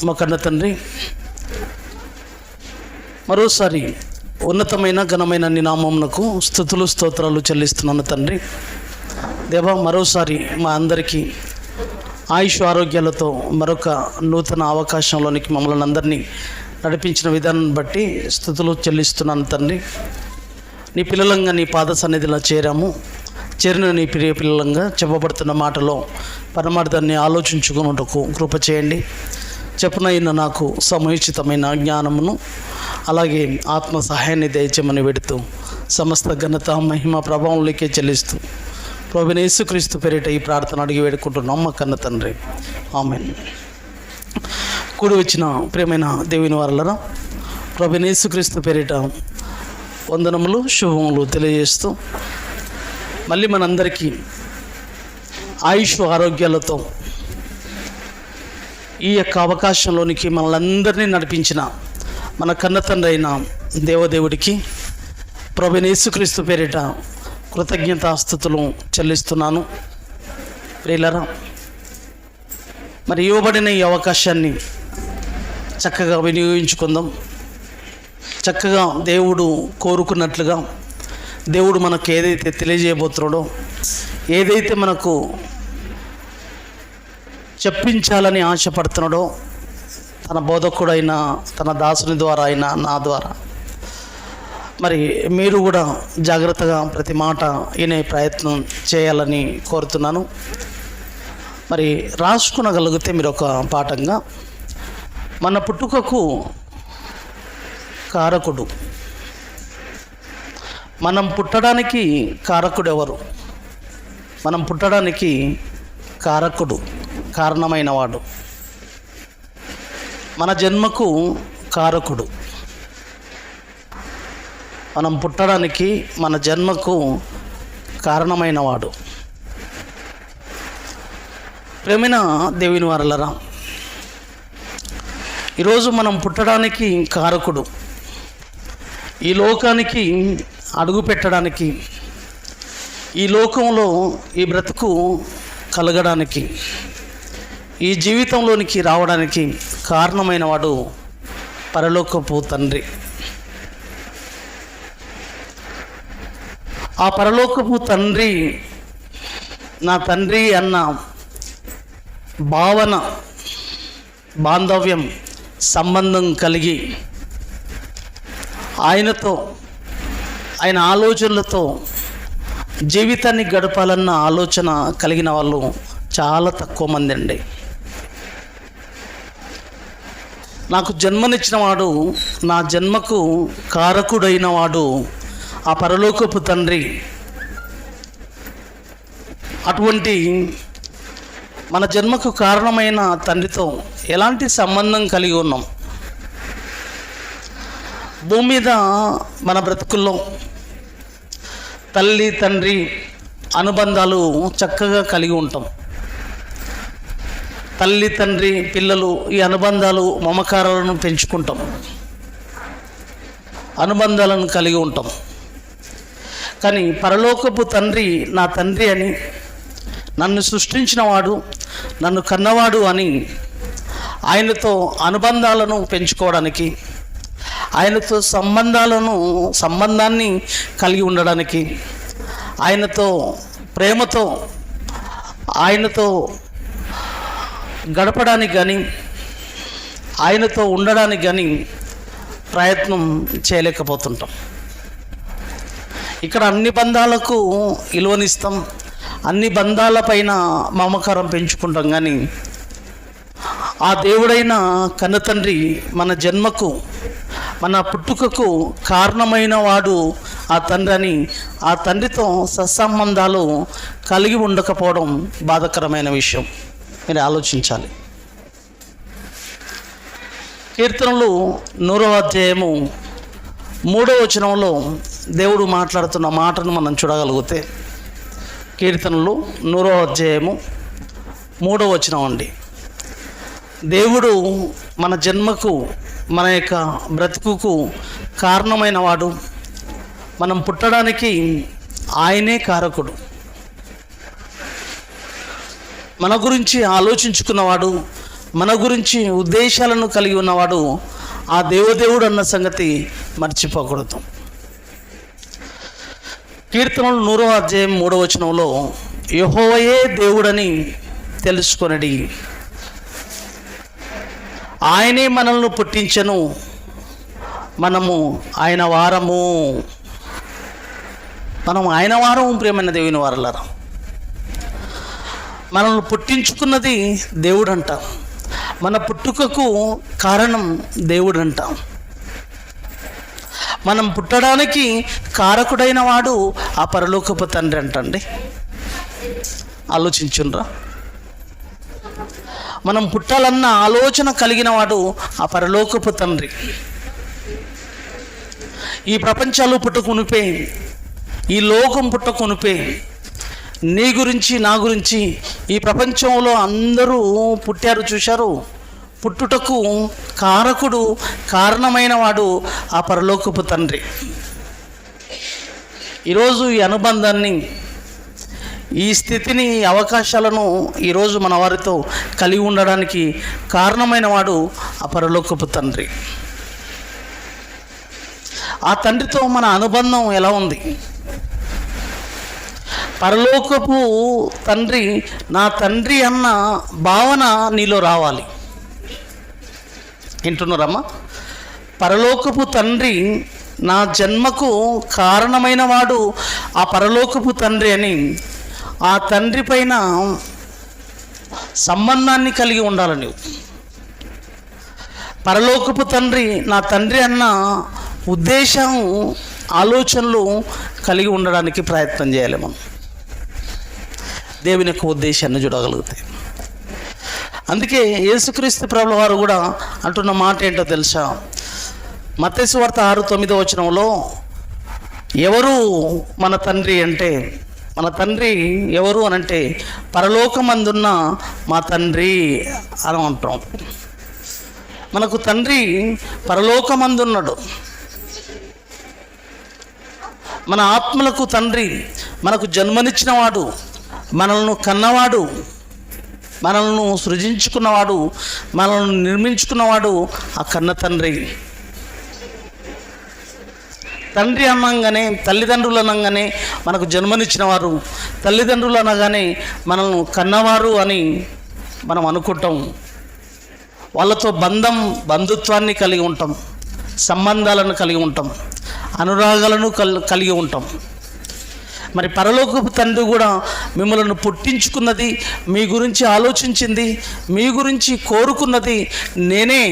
మా కన్న తండ్రి, మరోసారి ఉన్నతమైన ఘనమైన నీ నామమునకు స్తుతులు స్తోత్రాలు చెల్లిస్తున్నాను తండ్రి. దేవా, మరోసారి మా అందరికీ ఆయుష్ ఆరోగ్యాలతో మరొక నూతన అవకాశంలోనికి మమ్మల్ని అందరినీ నడిపించిన విధానాన్ని బట్టి స్తుతులు చెల్లిస్తున్నాను తండ్రి. నీ పిల్లలంగా నీ పాద సన్నిధిలో చేరిన నీ ప్రియ పిల్లలంగా చెప్పబడుతున్న మాటలో పరమార్థాన్ని ఆలోచించుకున్నటకు కృప చేయండి. చెప్పునైన నాకు సముచితమైన జ్ఞానమును అలాగే ఆత్మ సహాయాన్ని దయచేయమని పెడుతూ సమస్త ఘనత మహిమ ప్రభావంలోకే చెల్లిస్తూ ప్రభువైన యేసుక్రీస్తు పేరిట ఈ ప్రార్థన అడిగి వేడుకుంటున్నాం మా కన్న తండ్రి, ఆమేన్. కూడి వచ్చిన ప్రియమైన దేవుని వారలారా, ప్రభువైన యేసుక్రీస్తు పేరిట వందనములు శుభములు తెలియజేస్తూ మళ్ళీ మనందరికీ ఆయుష్ ఆరోగ్యాలతో ఈ యొక్క అవకాశంలోనికి మనలందరినీ నడిపించిన మన కన్న తండ్రి అయిన దేవదేవుడికి ప్రభువైన యేసుక్రీస్తు పేరిట కృతజ్ఞతాస్తుతులు చెల్లిస్తున్నాను. ప్రియులారా, మరి ఇవ్వబడిన ఈ అవకాశాన్ని చక్కగా వినియోగించుకుందాం. చక్కగా దేవుడు కోరుకున్నట్లుగా దేవుడు మనకు ఏదైతే తెలియజేయబోతున్నాడో, ఏదైతే మనకు చెప్పించాలని ఆశపడుతున్నాడో, తన బోధకుడైన తన దాసుని ద్వారా అయినా నా ద్వారా మరి మీరు కూడా జాగ్రత్తగా ప్రతి మాట వినే ప్రయత్నం చేయాలని కోరుతున్నాను. మరి రాసుకునగలిగితే మీరు ఒక పాఠంగా, మన పుట్టుకకు కారకుడు, మనం పుట్టడానికి కారకుడు ఎవరు? మనం పుట్టడానికి కారకుడు, కారణమైనవాడు, మన జన్మకు కారకుడు. మనం పుట్టడానికి మన జన్మకు కారణమైనవాడు. ప్రేమైన దేవుని వారలారా, ఈరోజు మనం పుట్టడానికి కారకుడు, ఈ లోకానికి అడుగు పెట్టడానికి, ఈ లోకంలో ఈ బ్రతుకు కలగడానికి, ఈ జీవితంలోనికి రావడానికి కారణమైన వాడు పరలోకపు తండ్రి. ఆ పరలోకపు తండ్రి నా తండ్రి అన్న భావన, బాంధవ్యం, సంబంధం కలిగి ఆయనతో, ఆయన ఆలోచనలతో జీవితాన్ని గడపాలన్న ఆలోచన కలిగిన వాళ్ళు చాలా తక్కువ మంది అండి. నాకు జన్మనిచ్చిన వాడు, నా జన్మకు కారకుడైన వాడు ఆ పరలోకపు తండ్రి. అటువంటి మన జన్మకు కారణమైన తండ్రితో ఎలాంటి సంబంధం కలిగి ఉన్నాం? భూమి మీద మన బ్రతుకుల్లో తల్లి తండ్రి అనుబంధాలు చక్కగా కలిగి ఉంటాం. తల్లి తండ్రి పిల్లలు ఈ అనుబంధాలు మమకారాలను పెంచుకుంటాం, అనుబంధాలను కలిగి ఉంటాం. కానీ పరలోకపు తండ్రి నా తండ్రి అని, నన్ను సృష్టించిన వాడు, నన్ను కన్నవాడు అని ఆయనతో అనుబంధాలను పెంచుకోవడానికి, ఆయనతో సంబంధాన్ని కలిగి ఉండడానికి, ఆయనతో ప్రేమతో ఆయనతో గడపడానికి కానీ, ఆయనతో ఉండడానికి కానీ ప్రయత్నం చేయలేకపోతుంటాం. ఇక్కడ అన్ని బంధాలకు విలువనిస్తాం, అన్ని బంధాలపైన మమకారం పెంచుకుంటాం. కానీ ఆ దేవుడైన కన్నతండ్రి మన జన్మకు, మన పుట్టుకకు కారణమైన వాడు ఆ తండ్రి అని, ఆ తండ్రితో సత్సంబంధాలు కలిగి ఉండకపోవడం బాధాకరమైన విషయం. మీరు ఆలోచించాలి. కీర్తనలు 100వ అధ్యాయము 3వ వచనంలో దేవుడు మాట్లాడుతున్న మాటను మనం చూడగలిగితే, కీర్తనలు 100వ అధ్యాయము 3వ వచనం అండి. దేవుడు మన జన్మకు, మన యొక్క బ్రతుకుకు కారణమైన వాడు, మనం పుట్టడానికి ఆయనే కారకుడు. మన గురించి ఆలోచించుకున్నవాడు, మన గురించి ఉద్దేశాలను కలిగి ఉన్నవాడు ఆ దేవదేవుడు అన్న సంగతి మర్చిపోకూడదు. కీర్తనలు 100వ అధ్యాయం 3వ వచనంలో యెహోవాయే దేవుడని తెలుసుకొనడి, ఆయనే మనల్ని పుట్టించెను, మనము ఆయన వారము. మనం ఆయన వారము. ప్రియమైన దేవుని వారలారా, మనల్ని పుట్టించుకున్నది దేవుడంట. మన పుట్టుకకు కారణం దేవుడంట. మనం పుట్టడానికి కారకుడైన వాడు ఆ పరలోకపు తండ్రి అంటండి. ఆలోచించుండ్రా. మనం పుట్టాలన్న ఆలోచన కలిగిన వాడు ఆ పరలోకపు తండ్రి. ఈ ప్రపంచాలు పుట్టకునిపే, ఈ లోకం పుట్టకునిపే, నీ గురించి నా గురించి ఈ ప్రపంచంలో అందరూ పుట్టారు, చూశారు. పుట్టుటకు కారకుడు, కారణమైన వాడు ఆ పరలోకపు తండ్రి. ఈరోజు ఈ అనుబంధాన్ని, ఈ స్థితిని, ఈ అవకాశాలను ఈరోజు మన వారితో కలిగి ఉండడానికి కారణమైన వాడు ఆ పరలోకపు తండ్రి. ఆ తండ్రితో మన అనుబంధం ఎలా ఉంది? పరలోకపు తండ్రి నా తండ్రి అన్న భావన నీలో రావాలి. వింటున్నారమ్మా? పరలోకపు తండ్రి నా జన్మకు కారణమైన వాడు ఆ పరలోకపు తండ్రి అని ఆ తండ్రి పైన సంబంధాన్ని కలిగి ఉండాలి నువ్వు. పరలోకపు తండ్రి నా తండ్రి అన్న ఉద్దేశం, ఆలోచనలు కలిగి ఉండడానికి ప్రయత్నం చేయాలి. మనం దేవుని యొక్క ఉద్దేశాన్ని చూడగలుగుతాయి. అందుకే యేసుక్రీస్తు ప్రభుల వారు కూడా అంటున్న మాట ఏంటో తెలుసా? మత్తయి సువార్త 6:9 వచనంలో ఎవరు మన తండ్రి అంటే, మన తండ్రి ఎవరు అనంటే పరలోకమందున్న మా తండ్రి అని అంటాం. మనకు తండ్రి పరలోకమందున్నాడు. మన ఆత్మలకు తండ్రి, మనకు జన్మనిచ్చినవాడు, మనల్ని కన్నవాడు, మనల్ని సృజించుకున్నవాడు, మనల్ని నిర్మించుకున్నవాడు ఆ కన్న తండ్రి. తండ్రి అనగానే, తల్లిదండ్రులు అనగానే మనకు జన్మనిచ్చిన వారు, తల్లిదండ్రులు అనగానే మనల్ని కన్నవారు అని మనం అనుకుంటాం. వాళ్ళతో బంధుత్వాన్ని కలిగి ఉంటాం, సంబంధాలను కలిగి ఉంటాం, అనురాగాలను కలిగి ఉంటాం. మరి పరలోకపు తండ్రి కూడా మిమ్మల్ని పుట్టించుకున్నది, మీ గురించి ఆలోచించింది, మీ గురించి కోరుకున్నది నేనే.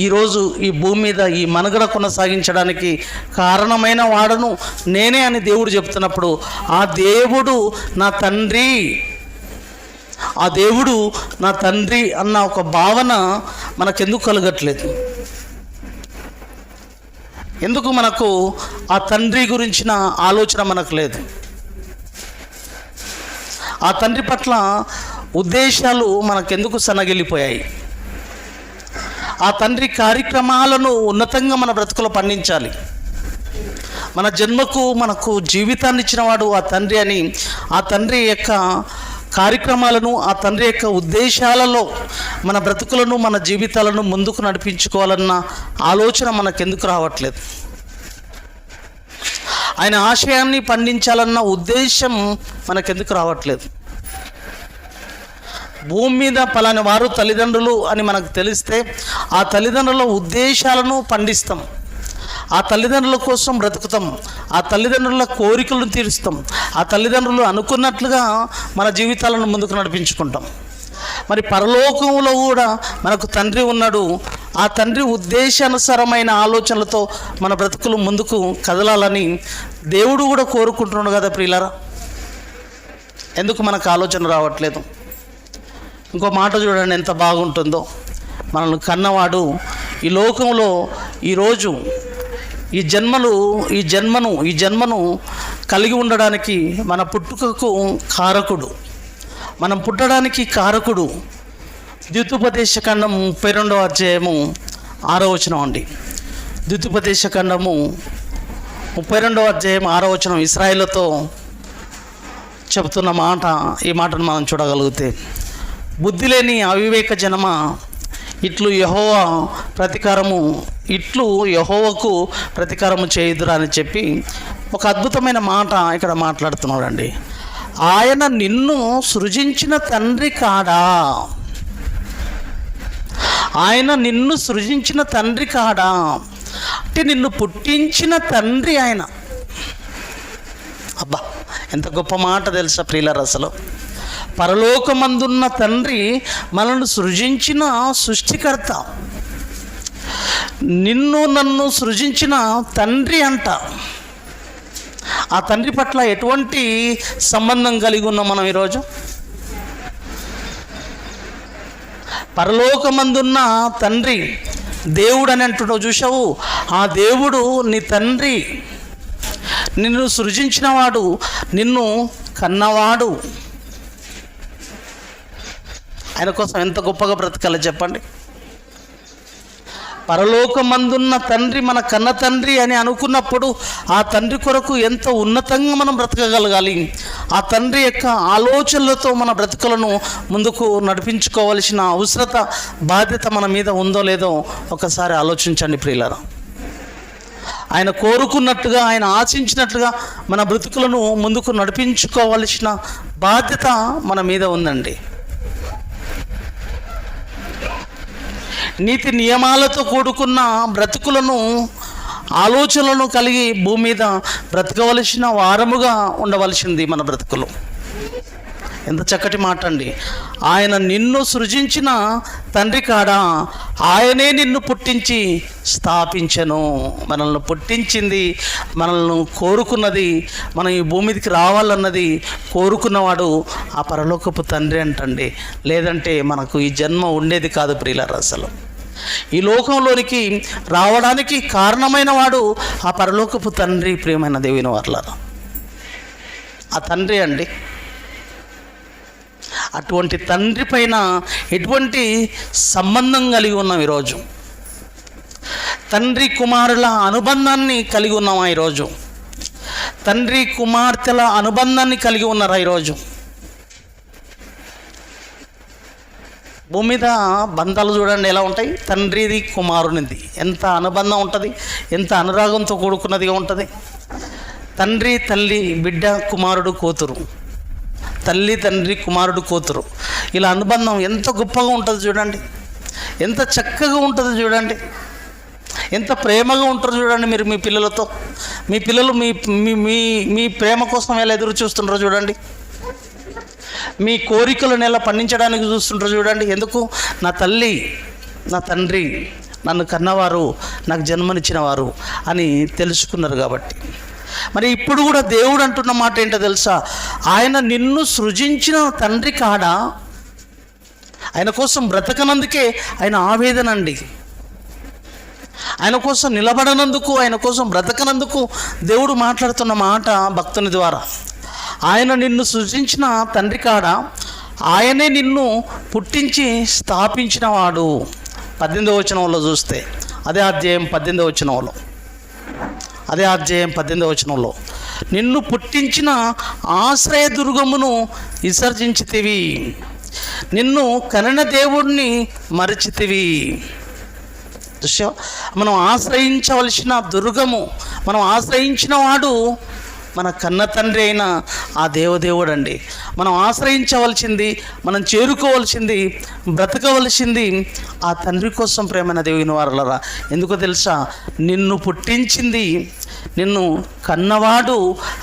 ఈరోజు ఈ భూమి మీద ఈ మనుగడ కొనసాగించడానికి కారణమైన వాడను నేనే అని దేవుడు చెప్తున్నప్పుడు ఆ దేవుడు నా తండ్రి, ఆ దేవుడు నా తండ్రి అన్న ఒక భావన మనకెందుకు కలగట్లేదు? ఎందుకు మనకు ఆ తండ్రి గురించిన ఆలోచన మనకు లేదు? ఆ తండ్రి పట్ల ఉద్దేశాలు మనకెందుకు సన్నగిల్లిపోయాయి? ఆ తండ్రి కార్యక్రమాలను ఉన్నతంగా మన బ్రతుకులో పండించాలి. మన జన్మకు మనకు జీవితాన్ని ఇచ్చినవాడు ఆ తండ్రి అని ఆ తండ్రి యొక్క కార్యక్రమాలను, ఆ తండ్రి యొక్క ఉద్దేశాలలో మన బ్రతుకులను, మన జీవితాలను ముందుకు నడిపించుకోవాలన్న ఆలోచన మనకెందుకు రావట్లేదు? ఆయన ఆశయాన్ని పండించాలన్న ఉద్దేశం మనకెందుకు రావట్లేదు? భూమి మీద పలాని వారు తల్లిదండ్రులు అని మనకు తెలిస్తే ఆ తల్లిదండ్రుల ఉద్దేశాలను పండిస్తాం, ఆ తల్లిదండ్రుల కోసం బ్రతుకుతాం, ఆ తల్లిదండ్రుల కోరికలను తీరుస్తాం, ఆ తల్లిదండ్రులు అనుకున్నట్లుగా మన జీవితాలను ముందుకు నడిపించుకుంటాం. మరి పరలోకంలో కూడా మనకు తండ్రి ఉన్నాడు. ఆ తండ్రి ఉద్దేశానుసారమైన ఆలోచనలతో మన బ్రతుకులు ముందుకు కదలాలని దేవుడు కూడా కోరుకుంటున్నాడు కదా ప్రియులారా. ఎందుకు మనకు ఆలోచన రావట్లేదు? ఇంకో మాట చూడండి ఎంత బాగుంటుందో. మనల్ని కన్నవాడు ఈ లోకంలో ఈరోజు ఈ జన్మను కలిగి ఉండడానికి మన పుట్టుకకు కారకుడు, మనం పుట్టడానికి కారకుడు. ద్వితీయోపదేశకాండం 32వ అధ్యాయము 6వ వచనం అండి. ద్వితీయోపదేశకాండము 32వ అధ్యాయం 6వ వచనం ఇశ్రాయేలుతో చెబుతున్న మాట. ఈ మాటను మనం చూడగలిగితే, బుద్ధి లేని అవివేక జనమా ఇట్లు యెహోవాకు ప్రతీకారము చేయుదురా అని చెప్పి ఒక అద్భుతమైన మాట ఇక్కడ మాట్లాడుతున్నాడండి. ఆయన నిన్ను సృజించిన తండ్రి కాడా? ఆయన నిన్ను సృజించిన తండ్రి కాడా అంటే నిన్ను పుట్టించిన తండ్రి ఆయన. అబ్బా, ఎంత గొప్ప మాట తెలుసా ప్రియులారా! అసలు పరలోకమందున్న తండ్రి మనల్ని సృజించిన సృష్టికర్త, నిన్ను నన్ను సృజించిన తండ్రి అంట. ఆ తండ్రి పట్ల ఎటువంటి సంబంధం కలిగి ఉన్నాం మనం ఈరోజు? పరలోకమందున్న తండ్రి దేవుడు అని అంటున్నావు చూసావు, ఆ దేవుడు నీ తండ్రి, నిన్ను సృజించినవాడు, నిన్ను కన్నవాడు. ఆయన కోసం ఎంత గొప్పగా బ్రతకాలో చెప్పండి. పరలోకమందున్న తండ్రి మన కన్న తండ్రి అని అనుకున్నప్పుడు ఆ తండ్రి కొరకు ఎంత ఉన్నతంగా మనం బ్రతకగలగాలి. ఆ తండ్రి యొక్క ఆలోచనలతో మన బ్రతుకులను ముందుకు నడిపించుకోవాల్సిన అవసరత, బాధ్యత మన మీద ఉందో లేదో ఒకసారి ఆలోచించండి ప్రియులారా. ఆయన కోరుకున్నట్టుగా, ఆయన ఆశించినట్లుగా మన బ్రతుకులను ముందుకు నడిపించుకోవాల్సిన బాధ్యత మన మీద ఉందండి. నీతి నియమాలతో కూడుకున్న బ్రతుకులను, ఆలోచనలను కలిగి భూమి మీద బ్రతకవలసిన వారముగా ఉండవలసింది మన బ్రతుకులు. ఎంత చక్కటి మాట అండి. ఆయన నిన్ను సృజించిన తండ్రి కాడా? ఆయనే నిన్ను పుట్టించి స్థాపించెను. మనల్ని పుట్టించింది, మనల్ని కోరుకున్నది, మనం ఈ భూమికి రావాలన్నది కోరుకున్నవాడు ఆ పరలోకపు తండ్రి అంటండి. లేదంటే మనకు ఈ జన్మ ఉండేది కాదు ప్రియులారా. అసలు ఈ లోకంలోనికి రావడానికి కారణమైన వాడు ఆ పరలోకపు తండ్రి. ప్రియమైన దేవుని వారలారా, ఆ తండ్రి అండి. అటువంటి తండ్రి పైన ఎటువంటి సంబంధం కలిగి ఉన్నాం ఈరోజు? తండ్రి కుమారుల అనుబంధాన్ని కలిగి ఉన్నామా ఈరోజు? తండ్రి కుమార్తెల అనుబంధాన్ని కలిగి ఉన్నారా ఈరోజు? భూమి మీద బంధాలు చూడండి ఎలా ఉంటాయి. తండ్రిది కుమారునిది ఎంత అనుబంధం ఉంటుంది, ఎంత అనురాగంతో కూడుకున్నదిగా ఉంటుంది. తండ్రి తల్లి, బిడ్డ కుమారుడు కూతురు, తల్లి తండ్రి కుమారుడు కూతురు, ఇలా అనుబంధం ఎంత గొప్పగా ఉంటుంది చూడండి, ఎంత చక్కగా ఉంటుంది చూడండి, ఎంత ప్రేమగా ఉంటారు చూడండి. మీరు మీ పిల్లలతో, మీ పిల్లలు మీ మీ మీ ప్రేమ కోసం ఎలా ఎదురు చూస్తుంటారో చూడండి. మీ కోరికలను ఎలా పండించడానికి చూస్తుంటారో చూడండి. ఎందుకు? నా తల్లి, నా తండ్రి నన్ను కన్నవారు, నాకు జన్మనిచ్చిన వారు అని తెలుసుకున్నారు కాబట్టి. మరి ఇప్పుడు కూడా దేవుడు అంటున్న మాట ఏంటో తెలుసా? ఆయన నిన్ను సృజించిన తండ్రి కాడా? ఆయన కోసం బ్రతకనందుకే ఆయన ఆవేదన అండి. ఆయన కోసం నిలబడనందుకు, ఆయన కోసం బ్రతకనందుకు దేవుడు మాట్లాడుతున్న మాట భక్తుని ద్వారా. ఆయన నిన్ను సృజించిన తండ్రి కాడా? ఆయనే నిన్ను పుట్టించి స్థాపించిన వాడు. 18వ వచనంలో చూస్తే, అదే అధ్యాయం 18వ వచనంలో, నిన్ను పుట్టించిన ఆశ్రయదుర్గమును విసర్జించితివి, నిన్ను కనిన దేవుడిని మరచితివి. మనం ఆశ్రయించవలసిన దుర్గము, మనం ఆశ్రయించిన వాడు మన కన్న తండ్రి అయిన ఆ దేవదేవుడు అండి. మనం ఆశ్రయించవలసింది, మనం చేరుకోవలసింది, బ్రతకవలసింది ఆ తండ్రి కోసం. ప్రేమైన దేవుని వారలారా, ఎందుకో తెలుసా? నిన్ను పుట్టించింది, నిన్ను కన్నవాడు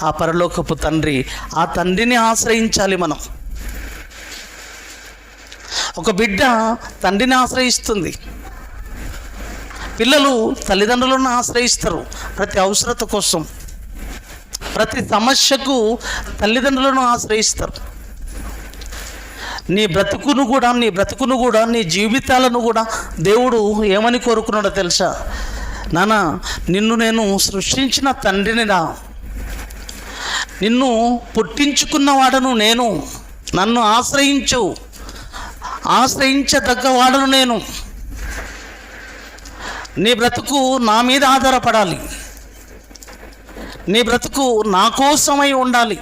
ఆ పరలోకపు తండ్రి. ఆ తండ్రిని ఆశ్రయించాలి మనం. ఒక బిడ్డ తండ్రిని ఆశ్రయిస్తుంది, పిల్లలు తల్లిదండ్రులను ఆశ్రయిస్తారు. ప్రతి అవసరత కోసం, ప్రతి సమస్యకు తల్లిదండ్రులను ఆశ్రయిస్తారు. నీ బ్రతుకును కూడా నీ జీవితాలను కూడా దేవుడు ఏమని కోరుకున్నాడో తెలుసా? నాన్న, నిన్ను నేను సృష్టించిన తండ్రినిరా, నిన్ను పుట్టించుకున్నవాడను నేను, నన్ను ఆశ్రయించదగ్గవాడను నేను. నీ బ్రతుకు నా మీద ఆధారపడాలి, నీ బ్రతుకు నా కోసమై ఉండాలి,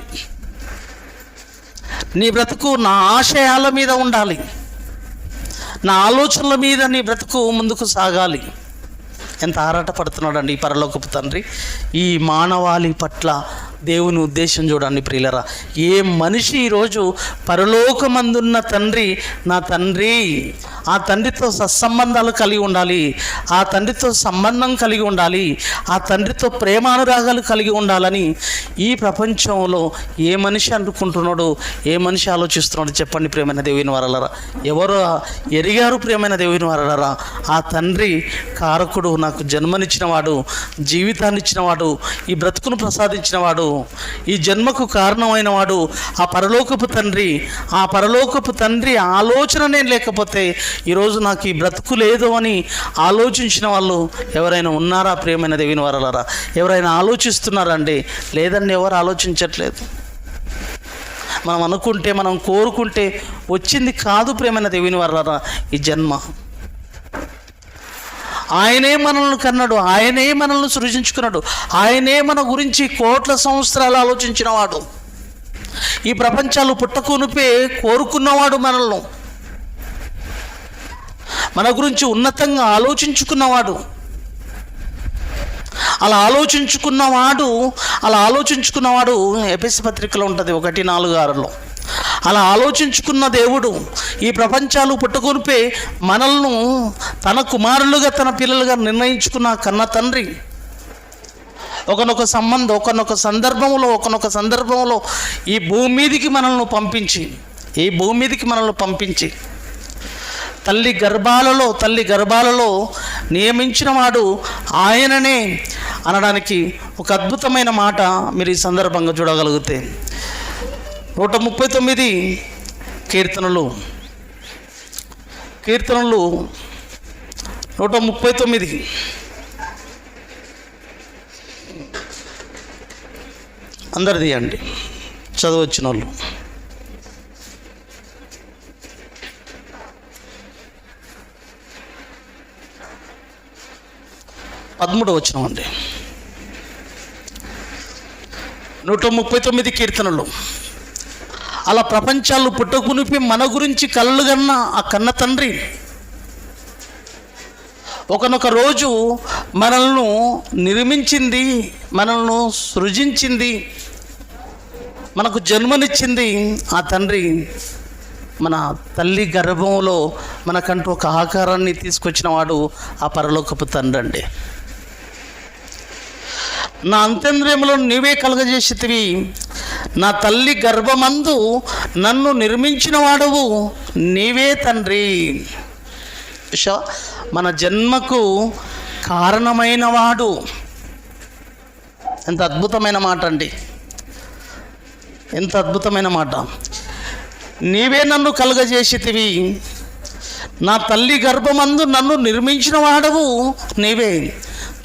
నీ బ్రతుకు నా ఆశయాల మీద ఉండాలి, నా ఆలోచనల మీద నీ బ్రతుకు ముందుకు సాగాలి. ఎంత ఆరాటపడుతున్నాడండి ఈ పరలోకపు తండ్రి. ఈ మానవాళి పట్ల దేవుని ఉద్దేశం చూడండి ప్రియులరా. ఏ మనిషి ఈరోజు పరలోకమందున్న తండ్రి నా తండ్రి, ఆ తండ్రితో సత్సంబంధాలు కలిగి ఉండాలి, ఆ తండ్రితో సంబంధం కలిగి ఉండాలి, ఆ తండ్రితో ప్రేమానురాగాలు కలిగి ఉండాలని ఈ ప్రపంచంలో ఏ మనిషి అనుకుంటున్నాడు, ఏ మనిషి ఆలోచిస్తున్నాడు చెప్పండి ప్రియమైన దేవుని వారలారా. ఎవరు ఎరిగారు ప్రియమైన దేవుని వారలారా? ఆ తండ్రి కారకుడు, నాకు జన్మనిచ్చినవాడు, జీవితాన్ని ఇచ్చినవాడు, ఈ బ్రతుకును ప్రసాదించినవాడు, ఈ జన్మకు కారణమైన వాడు ఆ పరలోకపు తండ్రి. ఆ పరలోకపు తండ్రి ఆలోచననే లేకపోతే ఈరోజు నాకు ఈ బ్రతుకు లేదు అని ఆలోచించిన వాళ్ళు ఎవరైనా ఉన్నారా ప్రియమైన దేవుని వారలారా? ఎవరైనా ఆలోచిస్తున్నారండి? లేదండి, ఎవరు ఆలోచించట్లేదు. మనం అనుకుంటే, మనం కోరుకుంటే వచ్చింది కాదు ప్రియమైన దేవుని వారలారా ఈ జన్మ. ఆయనే మనల్ని కన్నాడు, ఆయనే మనల్ని సృజించుకున్నాడు, ఆయనే మన గురించి కోట్ల సంవత్సరాలు ఆలోచించినవాడు. ఈ ప్రపంచాలు పుట్టకునిపే కోరుకున్నవాడు మనల్ని, మన గురించి ఉన్నతంగా ఆలోచించుకున్నవాడు. అలా ఆలోచించుకున్నవాడు ఎఫెసీ పత్రికలో ఉంటుంది 1:4-6లో. అలా ఆలోచించుకున్న దేవుడు ఈ ప్రపంచాలు పుట్టుకొనిపే మనల్ని తన కుమారులుగా, తన పిల్లలుగా నిర్ణయించుకున్న కన్న తండ్రి ఒకనొక సందర్భంలో ఈ భూమి మీదికి మనల్ని పంపించి తల్లి గర్భాలలో నియమించిన వాడు ఆయననే అనడానికి ఒక అద్భుతమైన మాట మీరు ఈ సందర్భంగా చూడగలిగితే 139 కీర్తనలు 139 అందరిది అండి, చదవచ్చిన వాళ్ళు. వచనం అండి. 139 కీర్తనలు. అలా ప్రపంచాలు పుట్టకునిపి మన గురించి కలలు కన్న ఆ కన్న తండ్రి ఒకనొక రోజు మనల్ని నిర్మించింది, మనల్ని సృజించింది, మనకు జన్మనిచ్చింది ఆ తండ్రి. మన తల్లి గర్భంలో మనకంటూ ఒక ఆకారాన్ని తీసుకొచ్చిన వాడు ఆ పరలోకపు తండ్రి అండి. నా అంతేంద్రియములో నీవే కలుగజేసితివి, నా తల్లి గర్భమందు నన్ను నిర్మించిన వాడవు నీవే తండ్రి. మన జన్మకు కారణమైన వాడు. ఎంత అద్భుతమైన మాట అండి, ఎంత అద్భుతమైన మాట. నీవే నన్ను కలుగజేసితివి, నా తల్లి గర్భమందు నన్ను నిర్మించిన వాడవు నీవే.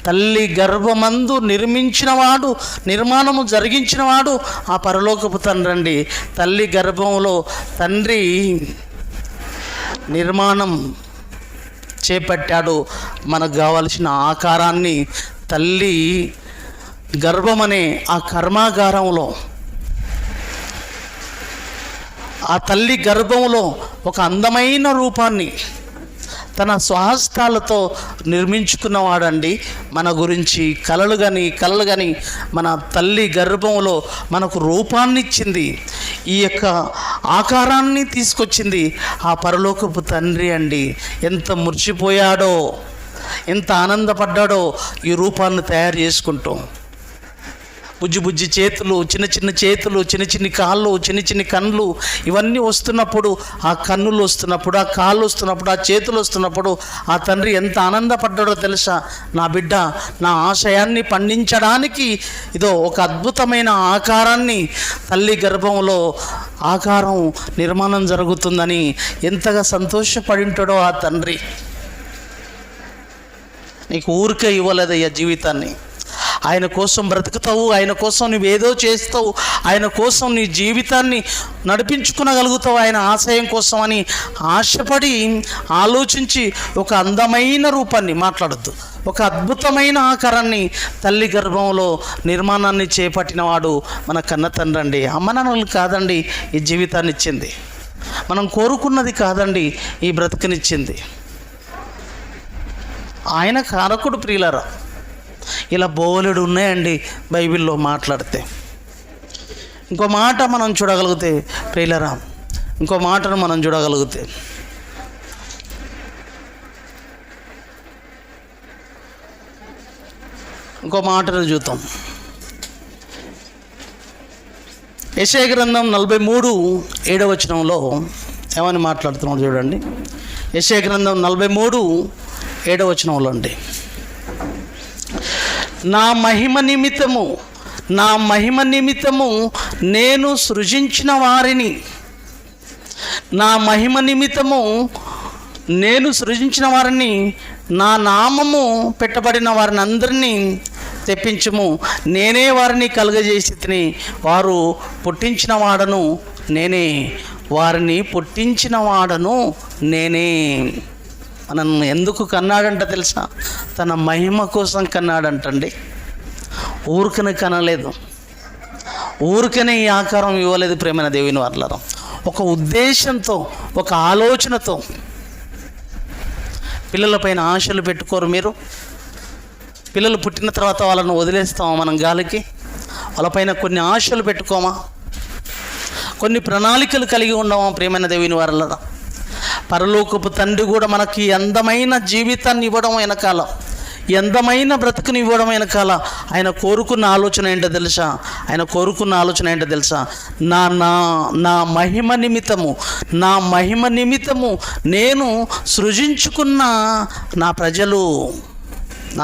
తల్లి గర్భమందు నిర్మించినవాడు, నిర్మాణము జరిగించినవాడు ఆ పరలోకపు తండ్రి అండి. తల్లి గర్భంలో తండ్రి నిర్మాణం చేపట్టాడు. మనకు కావలసిన ఆకారాన్ని తల్లి గర్భమనే ఆ కర్మాగారంలో, ఆ తల్లి గర్భంలో ఒక అందమైన రూపాన్ని తన స్వహస్తాలతో నిర్మించుకున్నవాడండి. మన గురించి కలలు కానీ మన తల్లి గర్భంలో మనకు రూపాన్ని ఇచ్చింది, ఈ యొక్క ఆకారాన్ని తీసుకొచ్చింది ఆ పరలోకపు తండ్రి అండి. ఎంత మురిసిపోయాడో, ఎంత ఆనందపడ్డాడో ఈ రూపాన్ని తయారు చేసుకుంటూ. బుజ్జి చేతులు, చిన్న చేతులు, చిన్ని కాళ్ళు, చిన్ని కళ్ళు, ఇవన్నీ వస్తున్నప్పుడు, ఆ కన్నులు వస్తున్నప్పుడు, ఆ కాళ్ళు వస్తున్నప్పుడు, ఆ చేతులు వస్తున్నప్పుడు ఆ తండ్రి ఎంత ఆనందపడ్డాడో తెలుసా? నా బిడ్డ నా ఆశయాన్ని పండించడానికి ఇదో ఒక అద్భుతమైన ఆకారాన్ని తల్లి గర్భంలో ఆకారం నిర్మాణం జరుగుతుందని ఎంతగా సంతోషపడి ఉంటాడో ఆ తండ్రి. నీకు ఊరికే ఇవ్వలేదయ్యా జీవితాన్ని. ఆయన కోసం బ్రతుకుతావు, ఆయన కోసం నువ్వేదో చేస్తావు, ఆయన కోసం నీ జీవితాన్ని నడిపించుకునగలుగుతావు ఆయన ఆశయం కోసం అని ఆశపడి ఆలోచించి ఒక అందమైన రూపాన్ని, మాట్లాడొద్దు, ఒక అద్భుతమైన ఆకారాన్ని తల్లి గర్భంలో నిర్మాణాన్ని చేపట్టినవాడు మన కన్న తండ్రి అండి. అమ్మ నాన్నలు కాదండి ఈ జీవితాన్ని ఇచ్చింది, మనం కోరుకున్నది కాదండి ఈ బ్రతుకునిచ్చింది. ఆయన కారకుడు ప్రియులారా. ఇలా బోలెడు ఉన్నాయండి బైబిల్లో మాట్లాడితే. ఇంకో మాట మనం చూడగలిగితే ప్రియులారా, ఇంకో మాటను మనం చూడగలిగితే ఇంకో మాటను చూద్దాం. యెషయా గ్రంథం 43:7 ఏమని మాట్లాడుతున్నాడు చూడండి. యెషయా గ్రంథం 43:7 అండి. నా మహిమ నిమిత్తము నేను సృజించిన వారిని, నా మహిమ నిమిత్తము నేను సృజించిన వారిని, నా నామము పెట్టబడిన వారిని అందరినీ తెప్పించుము. నేనే వారిని కలుగజేసి తిని, వారు పుట్టించిన వాడను నేనే, వారిని పుట్టించిన వాడను నేనే. మనల్ని ఎందుకు కన్నాడంట తెలుసా? తన మహిమ కోసం కన్నాడంటండి. ఊరికనే కనలేదు, ఊరికనే ఈ ఆకారం ఇవ్వలేదు ప్రేమైన దేవుని వర్లారా. ఒక ఉద్దేశంతో, ఒక ఆలోచనతో. పిల్లలపైన ఆశలు పెట్టుకోరు మీరు? పిల్లలు పుట్టిన తర్వాత వాళ్ళను వదిలేస్తామా మనం గాలికి? వాళ్ళపైన కొన్ని ఆశలు పెట్టుకోమా? కొన్ని ప్రణాళికలు కలిగి ఉండమా ప్రేమైన దేవుని వర్లారా? పరలోకపు తండ్రి కూడా మనకి అందమైన జీవితాన్ని ఇవ్వడం వెనకాల, అందమైన బ్రతుకుని ఇవ్వడం వెనకాల ఆయన కోరుకున్న ఆలోచన ఏంటో తెలుసా? ఆయన కోరుకున్న ఆలోచన ఏంటో తెలుసా? నా మహిమ నిమిత్తము నేను సృజించుకున్న నా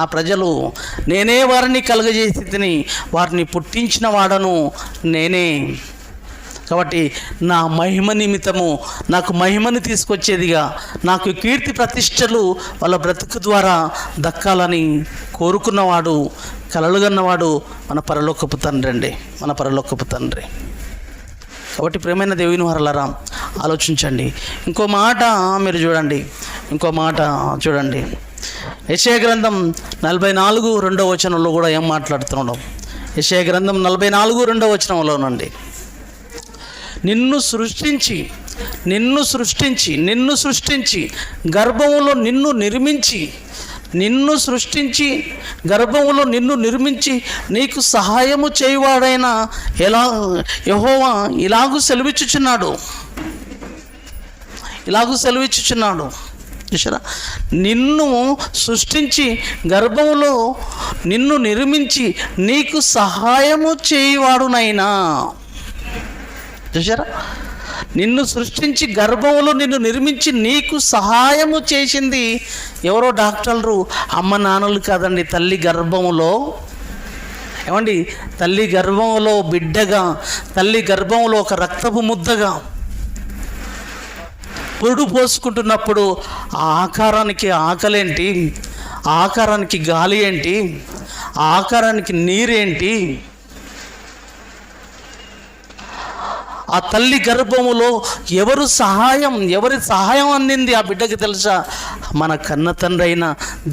ప్రజలు నేనే వారిని కలుగజేసి తిని, వారిని పుట్టించిన వాడను నేనే. కాబట్టి నా మహిమ నిమిత్తము, నాకు మహిమని తీసుకొచ్చేదిగా, నాకు కీర్తి ప్రతిష్టలు వాళ్ళ బ్రతుకు ద్వారా దక్కాలని కోరుకున్నవాడు, కలలుగన్నవాడు మన పరలోకపు తండ్రి అండి, మన పరలోకపు తండ్రి. కాబట్టి ప్రేమైన దేవుని వారలారా ఆలోచించండి. ఇంకో మాట మీరు చూడండి, ఇంకో మాట చూడండి. యెషయా గ్రంథం 44:2 కూడా ఏం మాట్లాడుతున్నాడు? యెషయా గ్రంథం 44:2 నిన్ను సృష్టించి గర్భములో నిన్ను నిర్మించి నీకు సహాయము చేయువాడైన యెహోవా ఇలాగూ సెలవిచ్చుచున్నాడు. చూసారా? నిన్ను సృష్టించి గర్భములో నిన్ను నిర్మించి నీకు సహాయము చేయువాడునైనా. చూసారా? నిన్ను సృష్టించి గర్భంలో నిన్ను నిర్మించి నీకు సహాయము చేసింది ఎవరో డాక్టర్లు, అమ్మ నాన్నలు కాదండి. తల్లి గర్భంలో, ఏమండి, తల్లి గర్భంలో బిడ్డగా, తల్లి గర్భంలో ఒక రక్తపు ముద్దగా పురుడు పోసుకుంటున్నప్పుడు ఆ ఆకారానికి ఆకలేంటి, ఆ ఆకారానికి గాలి ఏంటి, ఆ ఆకారానికి నీరేంటి? ఆ తల్లి గర్భములో ఎవరి సహాయం అందింది ఆ బిడ్డకి తెలుసా? మన కన్న తండ్రి అయిన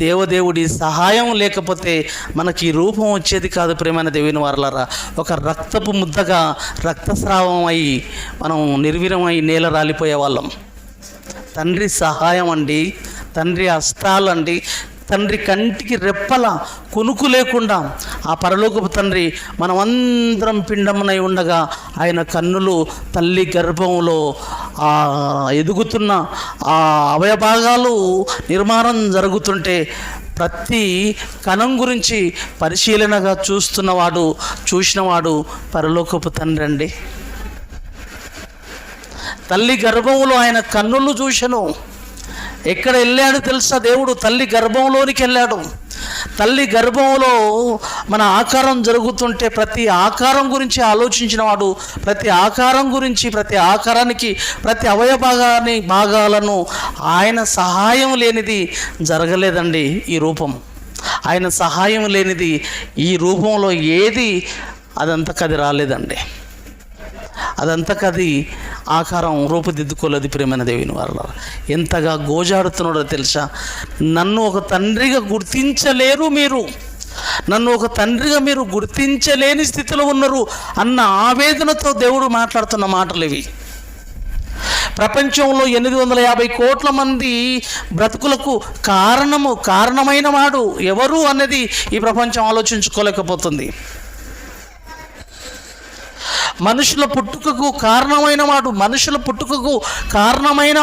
దేవదేవుడి సహాయం లేకపోతే మనకి ఈ రూపం వచ్చేది కాదు ప్రేమైన దేవుని వారలారా. ఒక రక్తపు ముద్దగా రక్తస్రావం అయి మనం నిర్వీర్యమై నేల రాలిపోయే వాళ్ళం. తండ్రి సహాయం అండి, తండ్రి హస్తాలండి, తండ్రి కంటికి రెప్పల కొనుకు లేకుండా ఆ పరలోకపు తండ్రి మనమందరం పిండమునై ఉండగా ఆయన కన్నులు తల్లి గర్భంలో ఎదుగుతున్న ఆ అవయభాగాలు నిర్మాణం జరుగుతుంటే ప్రతి కణం గురించి పరిశీలనగా చూసినవాడు పరలోకపు తండ్రి అండి. తల్లి గర్భంలో ఆయన కన్నులు చూసెను. ఎక్కడ వెళ్ళాడు తెలుసా? దేవుడు తల్లి గర్భంలోనికి వెళ్ళాడు. తల్లి గర్భంలో మన ఆకారం జరుగుతుంటే ప్రతి ఆకారం గురించి ఆలోచించిన వాడు, ప్రతి ఆకారం గురించి, ప్రతి ఆకారానికి, ప్రతి భాగాలను ఆయన సహాయం లేనిది జరగలేదండి. ఈ రూపం ఆయన సహాయం లేనిది ఈ రూపంలో ఏది అదంతకది రాలేదండి. అదంతకది ఆకారం రూపుదిద్దుకోలేదు ప్రేమైన దేవుని వారలా. ఎంతగా గోజాడుతున్నాడో తెలుసా? నన్ను ఒక తండ్రిగా గుర్తించలేరు మీరు, నన్ను ఒక తండ్రిగా మీరు గుర్తించలేని స్థితిలో ఉన్నారు అన్న ఆవేదనతో దేవుడు మాట్లాడుతున్న మాటలు ఇవి. ప్రపంచంలో 850 కోట్ల మంది బ్రతుకులకు కారణమైన వాడు ఎవరు అన్నది ఈ ప్రపంచం ఆలోచించుకోలేకపోతుంది. మనుషుల పుట్టుకకు కారణమైన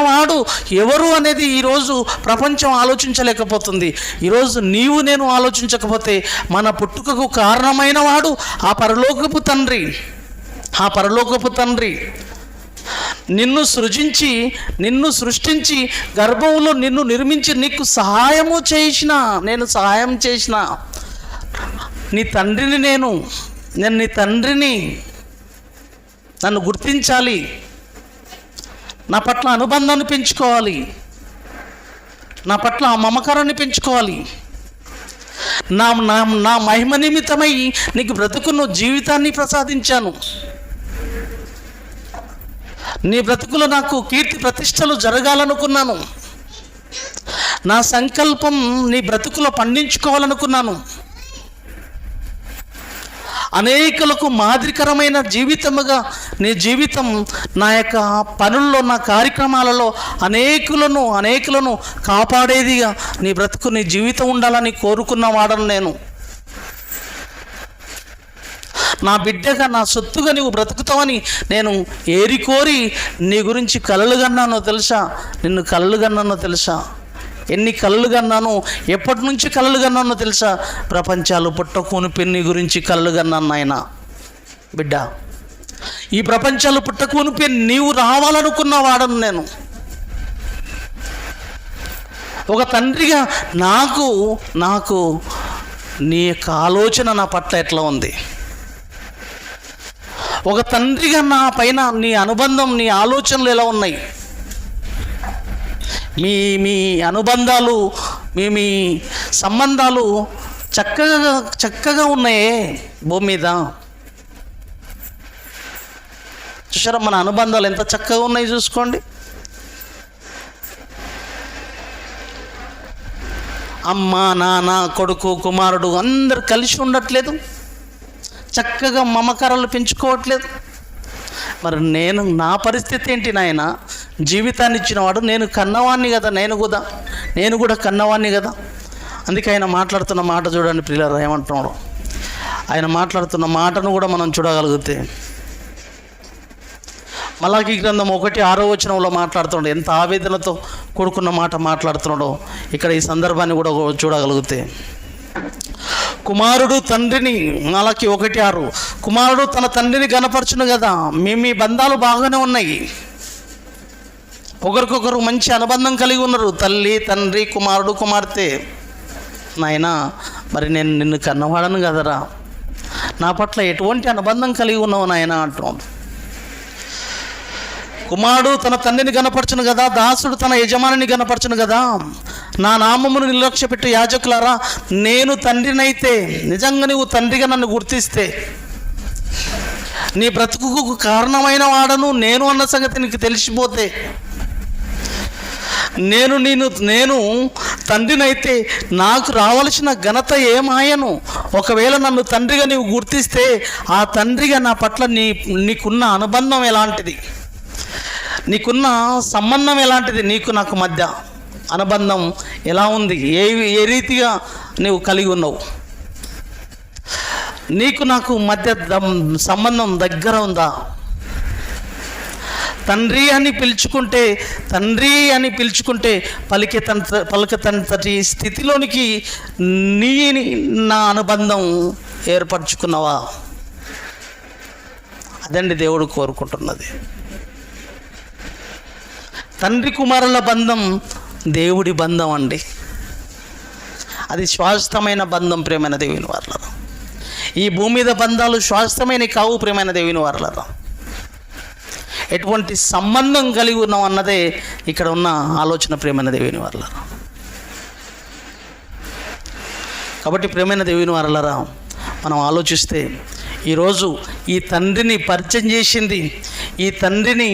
వాడు ఎవరు అనేది ఈరోజు ప్రపంచం ఆలోచించలేకపోతుంది. ఈరోజు నీవు నేను ఆలోచించకపోతే మన పుట్టుకకు కారణమైన వాడు ఆ పరలోకపు తండ్రి నిన్ను సృష్టించి గర్భంలో నిన్ను నిర్మించి నీకు నేను సహాయం చేసిన నీ తండ్రిని నేను నీ తండ్రిని. నన్ను గుర్తించాలి, నా పట్ల అనుబంధాన్ని పెంచుకోవాలి, నా పట్ల ఆ మమకారాన్ని పెంచుకోవాలి. నా మహిమ నిమిత్తమై నీకు బ్రతుకును జీవితాన్ని ప్రసాదించాను. నీ బ్రతుకులో నాకు కీర్తి ప్రతిష్టలు జరగాలనుకున్నాను. నా సంకల్పం నీ బ్రతుకులో పండించుకోవాలనుకున్నాను. అనేకులకు మాదిరికరమైన జీవితముగా నీ జీవితం, నా యొక్క పనుల్లో, నా కార్యక్రమాలలో అనేకులను కాపాడేదిగా నీ బ్రతుకు, నీ జీవితం ఉండాలని కోరుకున్నవాడను నేను. నా బిడ్డగా, నా సొత్తుగా నీవు బ్రతుకుతావని నేను ఏరికోరి నీ గురించి కలలు కన్నానో తెలుసా? నిన్ను కలలు కన్నానో తెలుసా? ఎన్ని కలలు కన్నాను, ఎప్పటి నుంచి కలలు కన్నానో తెలుసా? ప్రపంచాలు పుట్టకూనిపి నీ గురించి కలలు కన్నాను నాయన. బిడ్డ, ఈ ప్రపంచాలు పుట్టకూనిపి నీవు రావాలనుకున్న వాడను నేను. ఒక తండ్రిగా నాకు నీ యొక్క ఆలోచన నా పట్ల ఎట్లా ఉంది? ఒక తండ్రిగా నా పైన నీ అనుబంధం, నీ ఆలోచనలు ఎలా ఉన్నాయి? మీ అనుబంధాలు, మీ సంబంధాలు చక్కగా ఉన్నాయే భూమి మీద. చూసారా మన అనుబంధాలు ఎంత చక్కగా ఉన్నాయి? చూసుకోండి. అమ్మ, నాన్న, కొడుకు, కుమారుడు అందరు కలిసి ఉండట్లేదు, చక్కగా మమకారాలు పెంచుకోవట్లేదు. మరి నా పరిస్థితి ఏంటి నాయన? జీవితాన్ని ఇచ్చినవాడు నేను కన్నవాణ్ణి కదా, నేను కూడా కన్నవాణ్ణి కదా. అందుకే ఆయన మాట్లాడుతున్న మాట చూడండి ప్రియులారా, ఏమంటున్నాడు? ఆయన మాట్లాడుతున్న మాటను కూడా మనం చూడగలిగితే, మలాకీ గ్రంథం 1:6 మాట్లాడుతున్నాడు. ఎంత ఆవేదనతో కూడుకున్న మాట మాట్లాడుతున్నాడో ఇక్కడ ఈ సందర్భాన్ని కూడా చూడగలిగితే, కుమారుడు తండ్రిని, మలాకీ 1:6, కుమారుడు తన తండ్రిని గనపరచును కదా. మీ బంధాలు బాగానే ఉన్నాయి, ఒకరికొకరు మంచి అనుబంధం కలిగి ఉన్నారు, తల్లి, తండ్రి, కుమారుడు, కుమార్తె. నాయనా, మరి నేను నిన్ను కన్నవాడను కదరా, నా పట్ల ఎటువంటి అనుబంధం కలిగి ఉన్నావు నాయనా అంటున్నాడు. కుమారుడు తన తండ్రిని గనపరచును కదా, దాసుడు తన యజమానిని గనపరచును కదా. నా నామమును నిర్లక్ష్యపెట్టు యాజకులారా, నేను తండ్రినైతే, నిజంగా నువ్వు తండ్రిగా నన్ను గుర్తిస్తే, నీ బ్రతుకుకు కారణమైన వాడను నేను అన్న సంగతి నీకు తెలిసిపోతే, నేను తండ్రినైతే నాకు రావలసిన ఘనత ఏమాయను? ఒకవేళ నన్ను తండ్రిగా నీవు గుర్తిస్తే, ఆ తండ్రిగా నా పట్ల నీకున్న అనుబంధం ఎలాంటిది, నీకున్న సంబంధం ఎలాంటిది, నాకు మధ్య అనుబంధం ఎలా ఉంది, ఏ రీతిగా నీవు కలిగి ఉన్నావు, నాకు మధ్య సంబంధం దగ్గర ఉందా? తండ్రి అని పిలుచుకుంటే పలికేతంతటి స్థితిలోనికి నా అనుబంధం ఏర్పరచుకున్నావా? అదండి దేవుడు కోరుకుంటున్నది. తండ్రి కుమారుల బంధం దేవుడి బంధం అండి. అది శాశ్వతమైన బంధం ప్రియమైన దేవుని వారలారా. ఈ భూమి మీద బంధాలు శాశ్వతమైన కావు ప్రియమైన దేవుని వారలారా. ఎటువంటి సంబంధం కలిగి ఉన్నాం అన్నదే ఇక్కడ ఉన్న ఆలోచన ప్రియమైన దేవుని వారలారా. కాబట్టి ప్రియమైన దేవుని వారలారా, మనం ఆలోచిస్తే ఈరోజు ఈ తండ్రిని పరిచయం చేసింది, ఈ తండ్రిని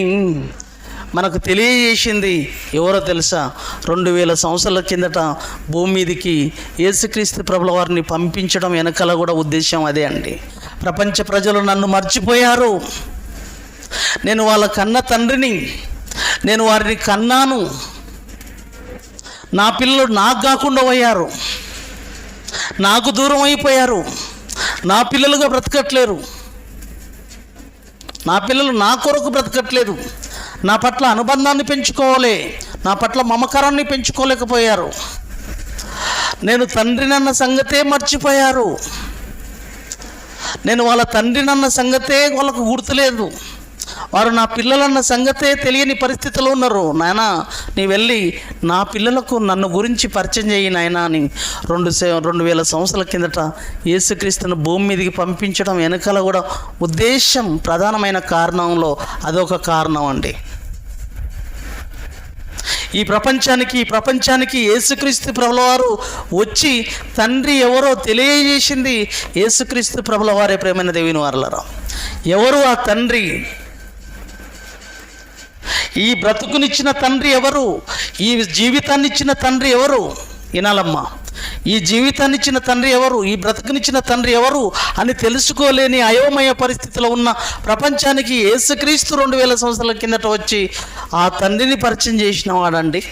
మనకు తెలియజేసింది ఎవరో తెలుసా? 2000 సంవత్సరాల కిందట భూమి మీదికి యేసుక్రీస్తు ప్రభుల వారిని పంపించడం వెనకాల కూడా ఉద్దేశం అదే అండి. ప్రపంచ ప్రజలు నన్ను మర్చిపోయారు, నేను వాళ్ళ కన్న తండ్రిని, నేను వారిని కన్నాను, నా పిల్లలు నాకు కాకుండా పోయారు, నాకు దూరం అయిపోయారు, నా పిల్లలుగా బ్రతకట్లేరు, నా పిల్లలు నా కొరకు బ్రతకట్లేదు, నా పట్ల అనుబంధాన్ని పెంచుకోవాలి, నా పట్ల మమకారాన్ని పెంచుకోలేకపోయారు, నేను తండ్రినన్న సంగతే మర్చిపోయారు, నేను వాళ్ళ తండ్రినన్న సంగతే వాళ్ళకు గుర్తులేదు, వారు నా పిల్లలన్న సంగతే తెలియని పరిస్థితిలో ఉన్నారు. నాయనా నీ వెళ్ళి నా పిల్లలకు నన్ను గురించి పరిచయం చేయి నాయనా అని 2000 సంవత్సరాల కిందట యేసుక్రీస్తును భూమి మీదకి పంపించడం వెనకాల కూడా ఉద్దేశం, ప్రధానమైన కారణంలో అదొక కారణం అండి. ఈ ప్రపంచానికి యేసుక్రీస్తు ప్రభుల వారు వచ్చి తండ్రి ఎవరో తెలియజేసింది యేసుక్రీస్తు ప్రభుల వారే. ప్రేమైన దేవుని వారలారా, ఎవరు ఆ తండ్రి? ఈ బ్రతుకునిచ్చిన తండ్రి ఎవరు? ఈ జీవితాన్ని ఇచ్చిన తండ్రి ఎవరు? వినాలమ్మా, ఈ జీవితాన్ని ఇచ్చిన తండ్రి ఎవరు, ఈ బ్రతుకునిచ్చిన తండ్రి ఎవరు అని తెలుసుకోలేని అయోమయ పరిస్థితిలో ఉన్న ప్రపంచానికి యేసుక్రీస్తు 2000 సంవత్సరాల కిందట వచ్చి ఆ తండ్రిని పరిచయం చేసిన వాడండి.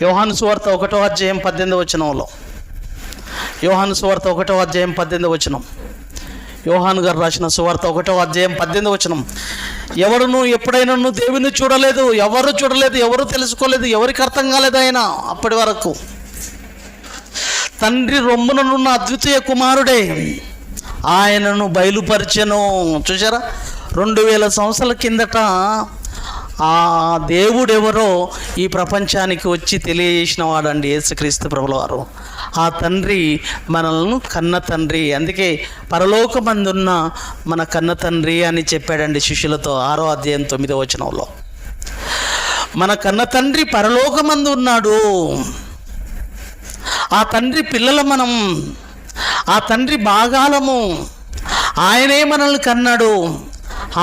యోహాను సువార్త 1వ అధ్యాయం 18వ వచనంలో, యోహాను సువార్త 1వ అధ్యాయం 18వ వచనం, యోహాను గారు రాసిన సువార్త 1వ అధ్యాయం 18వ వచనం, ఎవరును ఎప్పుడైనా దేవుని చూడలేదు, ఎవరు తెలుసుకోలేదు, ఎవరికి అర్థం కాలేదు ఆయన అప్పటి వరకు. తండ్రి రొమ్ముననున్న అద్వితీయ కుమారుడే ఆయనను బయలుపరిచెను. చూసారా, 2000 సంవత్సరాల కిందట ఆ దేవుడెవరో ఈ ప్రపంచానికి వచ్చి తెలియజేసిన వాడండి యేసుక్రీస్తు ప్రభుల వారు. ఆ తండ్రి మనల్ని కన్న తండ్రి. అందుకే పరలోకమందున్న మన కన్న తండ్రి అని చెప్పాడండి శిష్యులతో 6వ అధ్యాయం 9వ వచనంలో. మన కన్న తండ్రి పరలోకమందు ఉన్నాడు. ఆ తండ్రి పిల్లల మనం, ఆ తండ్రి భాగాలము. ఆయనే మనల్ని కన్నాడు,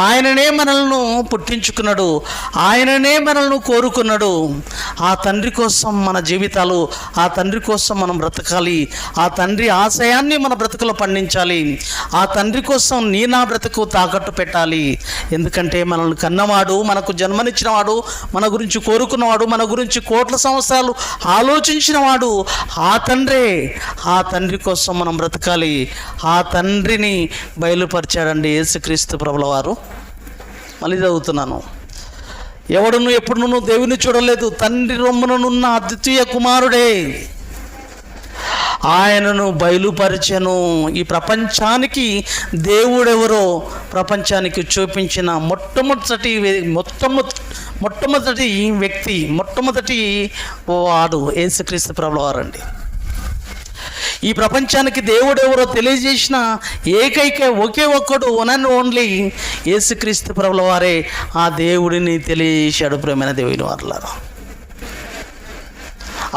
ఆయననే మనల్ని పుట్టించుకున్నాడు, ఆయననే మనల్ని కోరుకున్నాడు. ఆ తండ్రి కోసం మన జీవితాలు, ఆ తండ్రి కోసం మనం బ్రతకాలి, ఆ తండ్రి ఆశయాన్ని మన బ్రతుకులో పండించాలి, ఆ తండ్రి కోసం నా బ్రతుకు తాకట్టు పెట్టాలి. ఎందుకంటే మనల్ని కన్నవాడు, మనకు జన్మనిచ్చినవాడు, మన గురించి కోరుకున్నవాడు, మన గురించి కోట్ల సంవత్సరాలు ఆలోచించినవాడు ఆ తండ్రే. ఆ తండ్రి కోసం మనం బ్రతకాలి. ఆ తండ్రిని బయలుపరిచాడండి యేసుక్రీస్తు ప్రభుల వారు. మళ్ళీ చదువుతున్నాను, ఎవడును ఎప్పుడు దేవుని చూడలేదు, తండ్రి రొమ్ముననున్న అద్వితీయ కుమారుడే ఆయనను బయలుపరిచెను. ఈ ప్రపంచానికి దేవుడెవరో ప్రపంచానికి చూపించిన మొట్టమొదటి వ్యక్తి, మొట్టమొదటి వాడు యేసుక్రీస్తు ప్రభుల వారండి. ఈ ప్రపంచానికి దేవుడెవరో తెలియజేసిన ఒకే ఒక్కడు, వన్ అండ్ ఓన్లీ యేసుక్రీస్తు ప్రభుల వారే ఆ దేవుడిని తెలియజేశాడు. ప్రేమైన దేవుని వారలారా,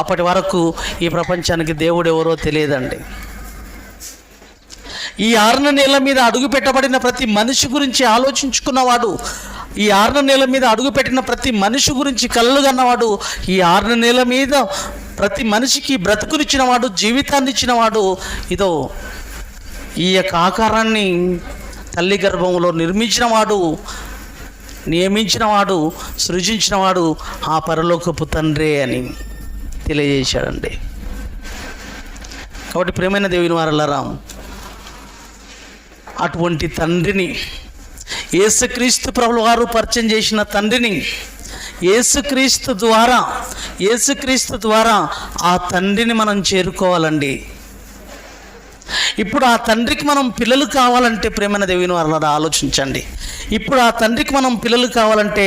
అప్పటి వరకు ఈ ప్రపంచానికి దేవుడెవరో తెలియదండి. ఈ 6 నెలల మీద అడుగు పెట్టబడిన ప్రతి మనిషి గురించి ఆలోచించుకున్నవాడు, ఈ 6 నెలల మీద అడుగుపెట్టిన ప్రతి మనిషి గురించి కలలు కన్నవాడు, ఈ 6 నెలల మీద ప్రతి మనిషికి బ్రతుకునిచ్చినవాడు, జీవితాన్ని ఇచ్చినవాడు, ఇదో ఈ యొక్క ఆకారాన్ని తల్లి గర్భంలో నిర్మించినవాడు, నియమించినవాడు, సృజించినవాడు ఆ పరలోకపు తండ్రే అని తెలియజేశాడండి. కాబట్టి ప్రియమైన దేవుని వారలారా, అటువంటి తండ్రిని, యేసుక్రీస్తు ప్రభుల వారు పరిచయం చేసిన తండ్రిని, యేసుక్రీస్తు ద్వారా ఆ తండ్రిని మనం చేరుకోవాలండి. ఇప్పుడు ఆ తండ్రికి మనం పిల్లలు కావాలంటే, ప్రేమైన దేవుని వారలారా ఆలోచించండి, ఇప్పుడు ఆ తండ్రికి మనం పిల్లలు కావాలంటే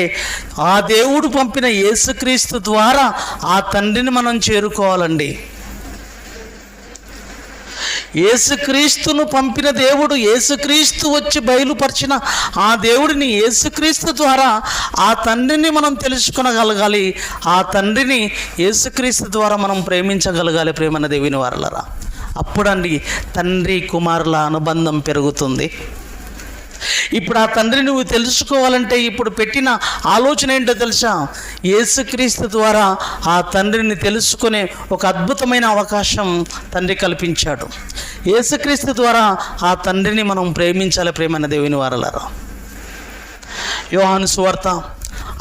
ఆ దేవుడు పంపిన యేసుక్రీస్తు ద్వారా ఆ తండ్రిని మనం చేరుకోవాలండి. యేసుక్రీస్తును పంపిన దేవుడు, యేసుక్రీస్తు వచ్చి బయలుపరిచిన ఆ దేవుడిని, యేసుక్రీస్తు ద్వారా ఆ తండ్రిని మనం తెలుసుకొనగలగాలి. ఆ తండ్రిని యేసుక్రీస్తు ద్వారా మనం ప్రేమించగలగాలి. ప్రేమన దేవుని వారలారా, అప్పుడండి తండ్రి కుమారుల అనుబంధం పెరుగుతుంది. ఇప్పుడు ఆ తండ్రి నువ్వు తెలుసుకోవాలంటే ఇప్పుడు పెట్టిన ఆలోచన ఏంటో తెలుసా? యేసుక్రీస్తు ద్వారా ఆ తండ్రిని తెలుసుకునే ఒక అద్భుతమైన అవకాశం తండ్రి కల్పించాడు. యేసుక్రీస్తు ద్వారా ఆ తండ్రిని మనం ప్రేమించాలి. ప్రేమైన దేవుని వారలారా, యోహాను సువార్త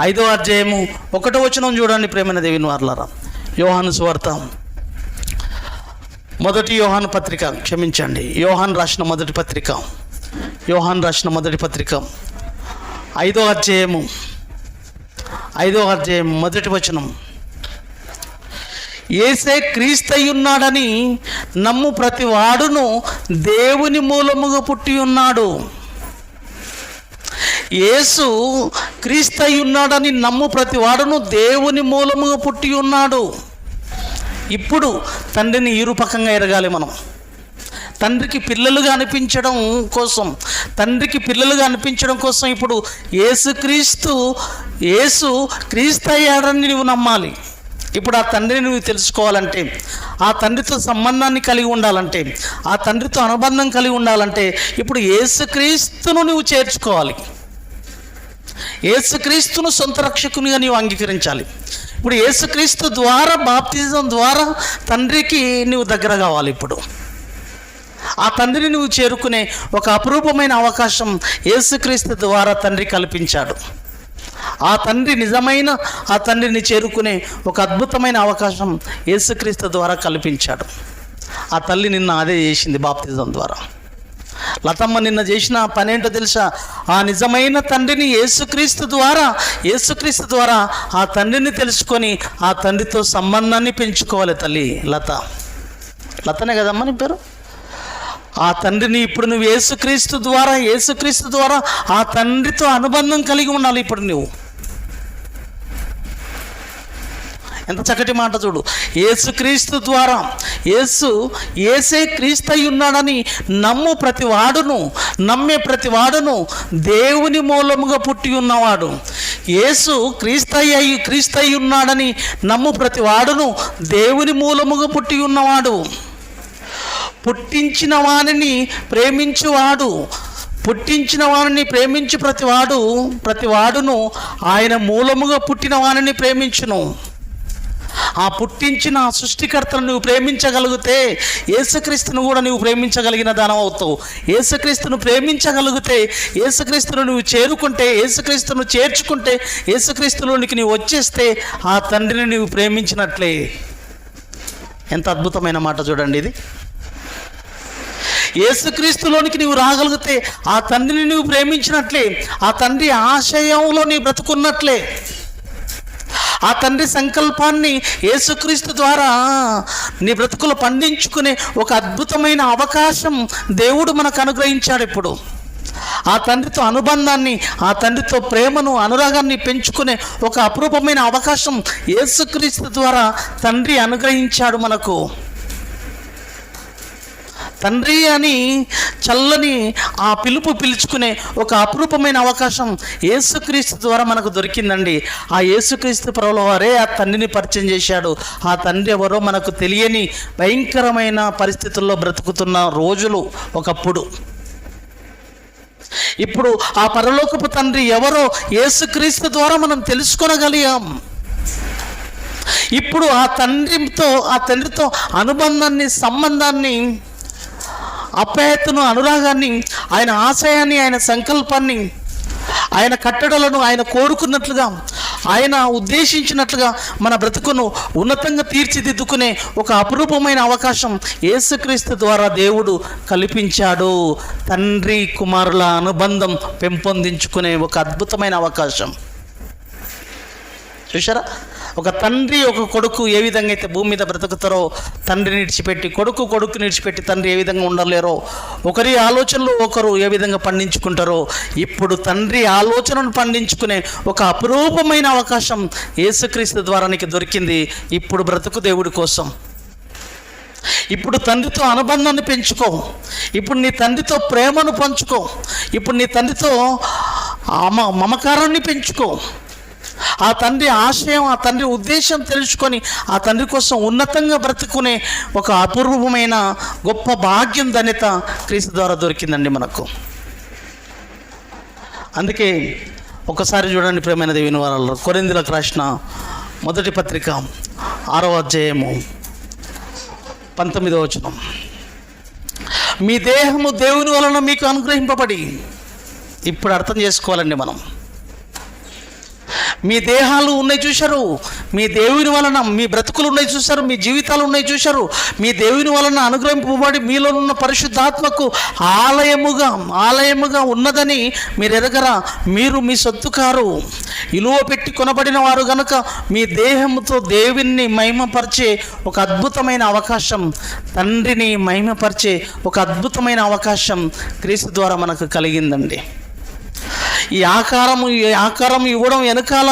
5వ అధ్యాయము 1వ వచనం చూడండి ప్రేమైన దేవుని వారలారా. యోహాను సువార్త యోహాను రాసిన మొదటి పత్రిక 5వ అధ్యాయము 1వ వచనం. యేసే క్రీస్తయున్నాడని నమ్ము ప్రతి వాడును దేవుని మూలముగా పుట్టి ఉన్నాడు. యేసు క్రీస్తయున్నాడని నమ్ము ప్రతి వాడును దేవుని మూలముగా పుట్టి ఉన్నాడు. ఇప్పుడు తండ్రిని ఇరుపకంగా ఎరగాలి మనం. తండ్రికి పిల్లలుగా అనిపించడం కోసం ఇప్పుడు యేసు క్రీస్తయ్యాడని నువ్వు నమ్మాలి. ఇప్పుడు ఆ తండ్రిని నువ్వు తెలుసుకోవాలంటే, ఆ తండ్రితో సంబంధాన్ని కలిగి ఉండాలంటే, ఆ తండ్రితో అనుబంధం కలిగి ఉండాలంటే ఇప్పుడు యేసుక్రీస్తును నువ్వు చేర్చుకోవాలి. యేసుక్రీస్తును సొంత రక్షకునిగా నీవు అంగీకరించాలి. ఇప్పుడు యేసుక్రీస్తు ద్వారా, బాప్తిజం ద్వారా తండ్రికి నువ్వు దగ్గర కావాలి. ఇప్పుడు ఆ తండ్రిని నువ్వు చేరుకునే ఒక అపురూపమైన అవకాశం యేసుక్రీస్తు ద్వారా తండ్రి కల్పించాడు. ఆ తండ్రిని చేరుకునే ఒక అద్భుతమైన అవకాశం యేసుక్రీస్తు ద్వారా కల్పించాడు. ఆ తల్లి నిన్న అదే చేసింది బాప్తిజం ద్వారా. లతమ్మ నిన్న చేసిన పనేంటో తెలుసా? ఆ నిజమైన తండ్రిని యేసుక్రీస్తు ద్వారా ఆ తండ్రిని తెలుసుకొని ఆ తండ్రితో సంబంధాన్ని పెంచుకోవాలి. తల్లి లతనే కదమ్మా నీ పేరు? ఆ తండ్రిని ఇప్పుడు నువ్వు యేసుక్రీస్తు ద్వారా ఆ తండ్రితో అనుబంధం కలిగి ఉండాలి. ఇప్పుడు నువ్వు ఎంత చక్కటి మాట చూడు. యేసుక్రీస్తు ద్వారా యేసే క్రీస్తయి ఉన్నాడని నమ్మే ప్రతి వాడును దేవుని మూలముగా పుట్టి ఉన్నవాడు. యేసు క్రీస్తయి ఉన్నాడని నమ్ము ప్రతి వాడును దేవుని మూలముగా పుట్టి ఉన్నవాడు. పుట్టించిన వానిని ప్రేమించు ప్రతి వాడును ఆయన మూలముగా పుట్టిన వానిని ప్రేమించును. ఆ పుట్టించిన సృష్టికర్తను నువ్వు ప్రేమించగలిగితే యేసుక్రీస్తును కూడా నువ్వు ప్రేమించగలిగిన దానం అవుతావు. యేసుక్రీస్తును ప్రేమించగలిగితే, యేసుక్రీస్తును నువ్వు చేర్చుకుంటే, యేసుక్రీస్తులోనికి నువ్వు వచ్చేస్తే ఆ తండ్రిని నువ్వు ప్రేమించినట్లే. ఎంత అద్భుతమైన మాట చూడండి ఇది. యేసుక్రీస్తులోనికి నీవు రాగలిగితే ఆ తండ్రిని నువ్వు ప్రేమించినట్లే, ఆ తండ్రి ఆశయంలో నీ బ్రతుకున్నట్లే. ఆ తండ్రి సంకల్పాన్ని యేసుక్రీస్తు ద్వారా నీ బ్రతుకులు పండించుకునే ఒక అద్భుతమైన అవకాశం దేవుడు మనకు అనుగ్రహించాడు. ఇప్పుడు ఆ తండ్రితో అనుబంధాన్ని, ఆ తండ్రితో ప్రేమను, అనురాగాన్ని పెంచుకునే ఒక అపురూపమైన అవకాశం యేసుక్రీస్తు ద్వారా తండ్రి అనుగ్రహించాడు మనకు. తండ్రి అని చల్లని ఆ పిలుచుకునే ఒక అపురూపమైన అవకాశం యేసుక్రీస్తు ద్వారా మనకు దొరికిందండి. ఆ యేసుక్రీస్తు ప్రభుల వారే ఆ తండ్రిని పరిచయం చేశాడు. ఆ తండ్రి ఎవరో మనకు తెలియని భయంకరమైన పరిస్థితుల్లో బ్రతుకుతున్న రోజులు ఒకప్పుడు. ఇప్పుడు ఆ పరలోకపు తండ్రి ఎవరో యేసుక్రీస్తు ద్వారా మనం తెలుసుకోగలిగాం. ఇప్పుడు ఆ తండ్రితో అనుబంధాన్ని, సంబంధాన్ని, అప్యాయతను, అనురాగాన్ని, ఆయన ఆశయాన్ని, ఆయన సంకల్పాన్ని, ఆయన కట్టడలను ఆయన కోరుకున్నట్లుగా, ఆయన ఉద్దేశించినట్లుగా మన బ్రతుకును ఉన్నతంగా తీర్చిదిద్దుకునే ఒక అపురూపమైన అవకాశం యేసుక్రీస్తు ద్వారా దేవుడు కల్పించాడు. తండ్రి కుమారుల అనుబంధం పెంపొందించుకునే ఒక అద్భుతమైన అవకాశం. చూశారా? ఒక తండ్రి, ఒక కొడుకు ఏ విధంగా అయితే భూమి మీద బ్రతుకుతారో, తండ్రిని విడిచిపెట్టి కొడుకుని విడిచిపెట్టి తండ్రి ఏ విధంగా ఉండలేరో, ఒకరి ఆలోచనలు ఒకరు ఏ విధంగా పండించుకుంటారో, ఇప్పుడు తండ్రి ఆలోచనను పండించుకునే ఒక అపురూపమైన అవకాశం యేసుక్రీస్తు ద్వారా నీకు దొరికింది. ఇప్పుడు బ్రతుకు దేవుడి కోసం. ఇప్పుడు తండ్రితో అనుబంధాన్ని పెంచుకో. ఇప్పుడు నీ తండ్రితో ప్రేమను పంచుకో. ఇప్పుడు నీ తండ్రితో మమకారాన్ని పెంచుకో. ఆ తండ్రి ఆశయం, ఆ తండ్రి ఉద్దేశం తెలుసుకొని ఆ తండ్రి కోసం ఉన్నతంగా బ్రతుకునే ఒక అపూర్వమైన గొప్ప భాగ్యం, ధన్యత క్రీస్తు ద్వారా దొరికిందండి మనకు. అందుకే ఒకసారి చూడండి ప్రియమైన దేవుని వారలారా, కొరింథీయులకు రాసిన మొదటి పత్రిక 6వ అధ్యాయము 19వ వచనం. మీ దేహము దేవుని వలన మీకు అనుగ్రహింపబడి, ఇప్పుడు అర్థం చేసుకోవాలండి మనం. మీ దేహాలు ఉన్నాయి చూశారు, మీ దేవుని వలన మీ బ్రతుకులు ఉన్నాయి చూశారు, మీ జీవితాలు ఉన్నాయి చూశారు. మీ దేవుని వలన అనుగ్రహింపబడి మీలో ఉన్న పరిశుద్ధాత్మకు ఆలయముగా ఉన్నదని మీరు ఎరగరా? మీరు మీ సొత్తు కారు, ఇలువ పెట్టి కొనబడిన వారు గనుక మీ దేహముతో దేవుని మహిమపరిచే ఒక అద్భుతమైన అవకాశం, తండ్రిని మహిమపరిచే ఒక అద్భుతమైన అవకాశం క్రీస్తు ద్వారా మనకు కలిగిందండి. ఈ ఆకారం ఇవ్వడం వెనకాల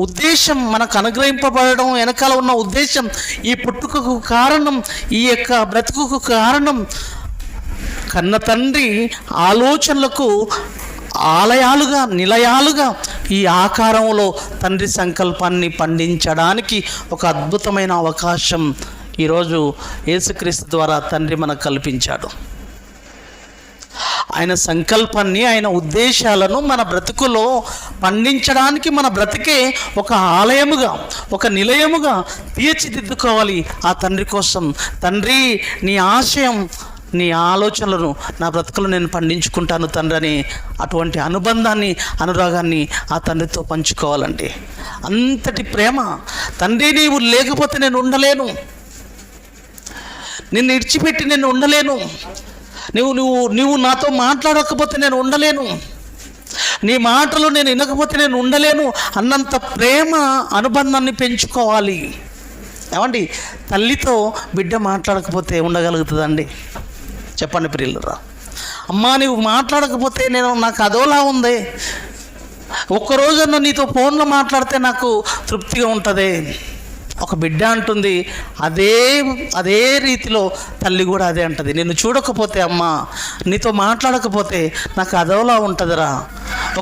ఉద్దేశం, మనకు అనుగ్రహింపబడడం వెనకాల ఉన్న ఉద్దేశం, ఈ పుట్టుకకు కారణం, ఈ యొక్క బ్రతుకుకు కారణం కన్న తండ్రి ఆలోచనలకు నిలయాలుగా ఈ ఆకారంలో తండ్రి సంకల్పాన్ని పండించడానికి ఒక అద్భుతమైన అవకాశం ఈరోజు యేసుక్రీస్తు ద్వారా తండ్రి మనకు కల్పించాడు. ఆయన సంకల్పాన్ని, ఆయన ఉద్దేశాలను మన బ్రతుకులో పండించడానికి మన బ్రతికే ఒక ఆలయముగా, ఒక నిలయముగా తీర్చిదిద్దుకోవాలి ఆ తండ్రి కోసం. తండ్రి, నీ ఆశయం, నీ ఆలోచనలను నా బ్రతుకులు నేను పండించుకుంటాను తండ్రి అని అటువంటి అనుబంధాన్ని, అనురాగాన్ని ఆ తండ్రితో పంచుకోవాలండి. అంతటి ప్రేమ. తండ్రి, నీవు లేకపోతే నేను ఉండలేను, నిన్ను విడిచిపెట్టి నేను ఉండలేను, నువ్వు నాతో మాట్లాడకపోతే నేను ఉండలేను, నీ మాటలు నేను వినకపోతే నేను ఉండలేను అన్నంత ప్రేమ అనుబంధాన్ని పెంచుకోవాలి. ఏమండి, తల్లితో బిడ్డ మాట్లాడకపోతే ఉండగలుగుతుందండి? చెప్పండి ప్రియులరా. అమ్మా, నువ్వు మాట్లాడకపోతే నాకు అదోలా ఉంది, ఒక్కరోజన్నా నీతో ఫోన్లో మాట్లాడితే నాకు తృప్తిగా ఉంటుంది. ఒక బిడ్డ అంటుంది, అదే రీతిలో తల్లి కూడా అదే అంటుంది. నిన్ను చూడకపోతే అమ్మ, నీతో మాట్లాడకపోతే నాకు అదోలా ఉంటుందిరా,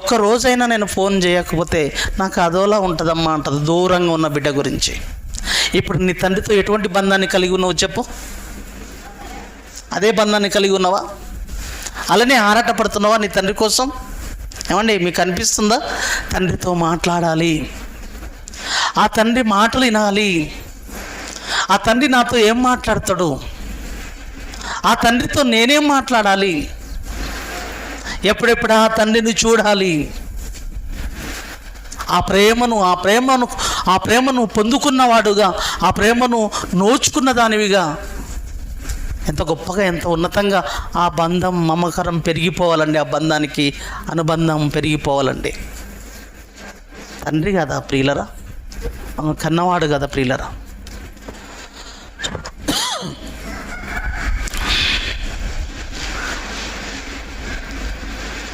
ఒక్కరోజైనా నేను ఫోన్ చేయకపోతే నాకు అదోలా ఉంటుందమ్మా అంటుంది దూరంగా ఉన్న బిడ్డ గురించి. ఇప్పుడు నీ తండ్రితో ఎటువంటి బంధాన్ని కలిగి ఉన్నావు చెప్పు? అదే బంధాన్ని కలిగి ఉన్నావా? అలానే ఆరాటపడుతున్నావా నీ తండ్రి కోసం? ఏమండి, మీకు అనిపిస్తుందా? తండ్రితో మాట్లాడాలి, ఆ తండ్రి మాటలు వినాలి, ఆ తండ్రి నాతో ఏం మాట్లాడతాడు, ఆ తండ్రితో నేనేం మాట్లాడాలి, ఎప్పుడెప్పుడు ఆ తండ్రిని చూడాలి, ఆ ప్రేమను పొందుకున్నవాడుగా, ఆ ప్రేమను నోచుకున్న దానివిగా ఎంత గొప్పగా, ఎంత ఉన్నతంగా ఆ బంధం, మమకారం పెరిగిపోవాలండి. ఆ బంధానికి అనుబంధం పెరిగిపోవాలండి. తండ్రి కదా ప్రియులరా, కన్నవాడు కదా ప్రియులరా.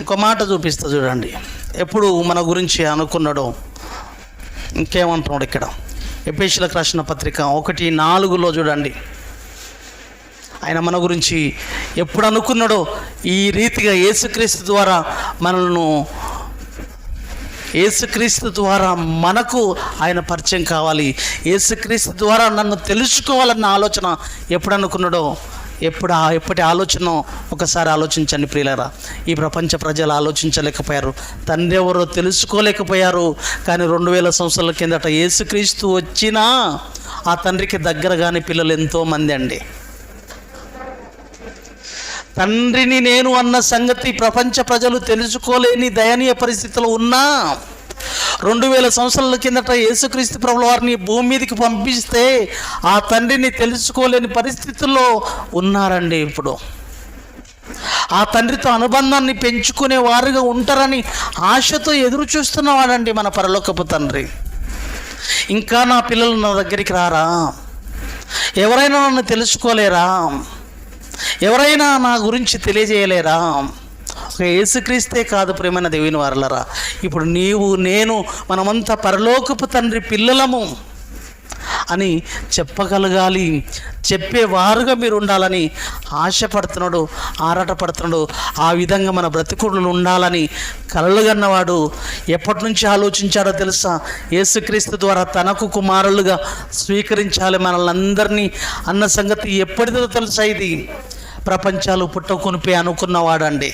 ఇంకో మాట చూపిస్తా చూడండి. ఎప్పుడు మన గురించి అనుకున్నాడో ఇంకేమంటున్నాడు ఇక్కడ. ఎఫెసీయులకు రాసిన పత్రిక 1:4 చూడండి. ఆయన మన గురించి ఎప్పుడు అనుకున్నాడో ఈ రీతిగా యేసుక్రీస్తు ద్వారా మనకు ఆయన పరిచయం కావాలి, యేసుక్రీస్తు ద్వారా నన్ను తెలుసుకోవాలన్న ఆలోచన ఎప్పుడు అనుకున్నాడో, ఎప్పటి ఆలోచన ఒకసారి ఆలోచించండి ప్రియులారా. ఈ ప్రపంచ ప్రజలు ఆలోచించలేకపోయారు, తండ్రి ఎవరో తెలుసుకోలేకపోయారు. కానీ 2000 సంవత్సరాల కిందట యేసుక్రీస్తు వచ్చినా ఆ తండ్రికి దగ్గరగానే పిల్లలు ఎంతోమంది అండి. తండ్రిని నేను అన్న సంగతి ప్రపంచ ప్రజలు తెలుసుకోలేని దయనీయ పరిస్థితిలో ఉన్నా 2000 సంవత్సరాల కిందట యేసుక్రీస్తు ప్రభుల వారిని భూమి మీదకి పంపిస్తే ఆ తండ్రిని తెలుసుకోలేని పరిస్థితుల్లో ఉన్నారండి. ఇప్పుడు ఆ తండ్రితో అనుబంధాన్ని పెంచుకునే వారుగా ఉంటారని ఆశతో ఎదురు చూస్తున్నవాడండి మన పరలోకపు తండ్రి. ఇంకా నా పిల్లలు నా దగ్గరికి రారా? ఎవరైనా నన్ను తెలుసుకోలేరా? ఎవరైనా నా గురించి తెలియజేయలేరా? ఒక యేసుక్రీస్తే కాదు ప్రేమైన దేవుని వారలరా, ఇప్పుడు నీవు నేను మనమంతా పరలోకపు తండ్రి పిల్లలము అని చెప్పగలగాలి, చెప్పేవారుగా మీరు ఉండాలని ఆశపడుతున్నాడు, ఆరాటపడుతున్నాడు. ఆ విధంగా మన బ్రతుకులు ఉండాలని కలలుగన్నవాడు ఎప్పటి నుంచి ఆలోచించాడో తెలుసా? యేసుక్రీస్తు ద్వారా తనకు కుమారులుగా స్వీకరించాలి మనల్ని అందరినీ అన్న సంగతి ఎప్పటిదో తెలుసా? ఇది ప్రపంచాలు పుట్టకొనిపే అనుకున్నవాడండి,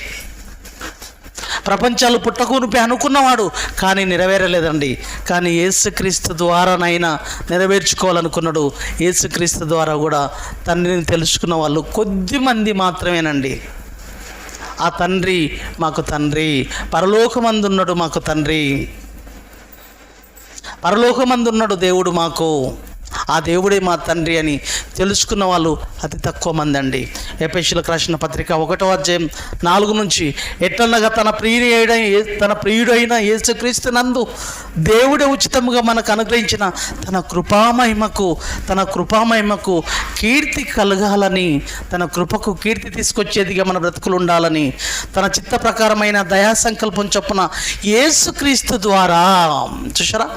ప్రపంచాలు పుట్టకొనిపే అనుకున్నవాడు, కానీ నెరవేరలేదండి. కానీ యేసుక్రీస్తు ద్వారానైనా నెరవేర్చుకోవాలనుకున్నాడు. యేసుక్రీస్తు ద్వారా కూడా తండ్రిని తెలుసుకున్న వాళ్ళు కొద్దిమంది మాత్రమేనండి. ఆ తండ్రి మాకు తండ్రి, పరలోకమందున్నాడు మాకు తండ్రి. పరలోకమందున్నాడు దేవుడు మాకు, ఆ దేవుడే మా తండ్రి అని తెలుసుకున్న వాళ్ళు అతి తక్కువ మంది అండి. ఎఫెసీయులకు రాసిన పత్రిక 1వ అధ్యాయం 4 నుంచి, ఎట్లనగా తన ప్రియుడైన యేసుక్రీస్తు నందు దేవుడే ఉచితముగా మనకు అనుగ్రహించిన తన కృపామహిమకు కీర్తి కలగాలని, తన కృపకు కీర్తి తీసుకొచ్చేదిగా మన బ్రతుకులు ఉండాలని, తన చిత్త ప్రకారమైన దయా సంకల్పం చొప్పున యేసుక్రీస్తు ద్వారా, చూసారా,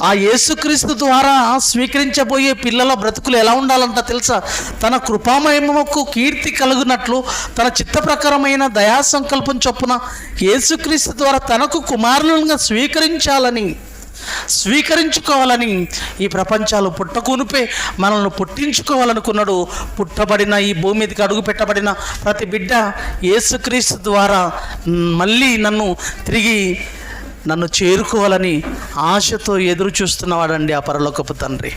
ఆ యేసుక్రీస్తు ద్వారా స్వీకరించబోయే పిల్లల బ్రతుకులు ఎలా ఉండాలంట తెలుసా? తన కృపామహిమకు కీర్తి కలుగునట్లు తన చిత్త ప్రకారమైన దయా సంకల్పం చొప్పున యేసుక్రీస్తు ద్వారా తనకు కుమారులుగా స్వీకరించుకోవాలని ఈ ప్రపంచాలు పుట్టకునిపే మనల్ని పుట్టించుకోవాలనుకున్నాడు. పుట్టబడిన ఈ భూమి మీదకి అడుగు పెట్టబడిన ప్రతి బిడ్డ యేసుక్రీస్తు ద్వారా మళ్ళీ నన్ను చేరుకోవాలని ఆశతో ఎదురు చూస్తున్నవాడండి ఆ పరలోకపు తండ్రి.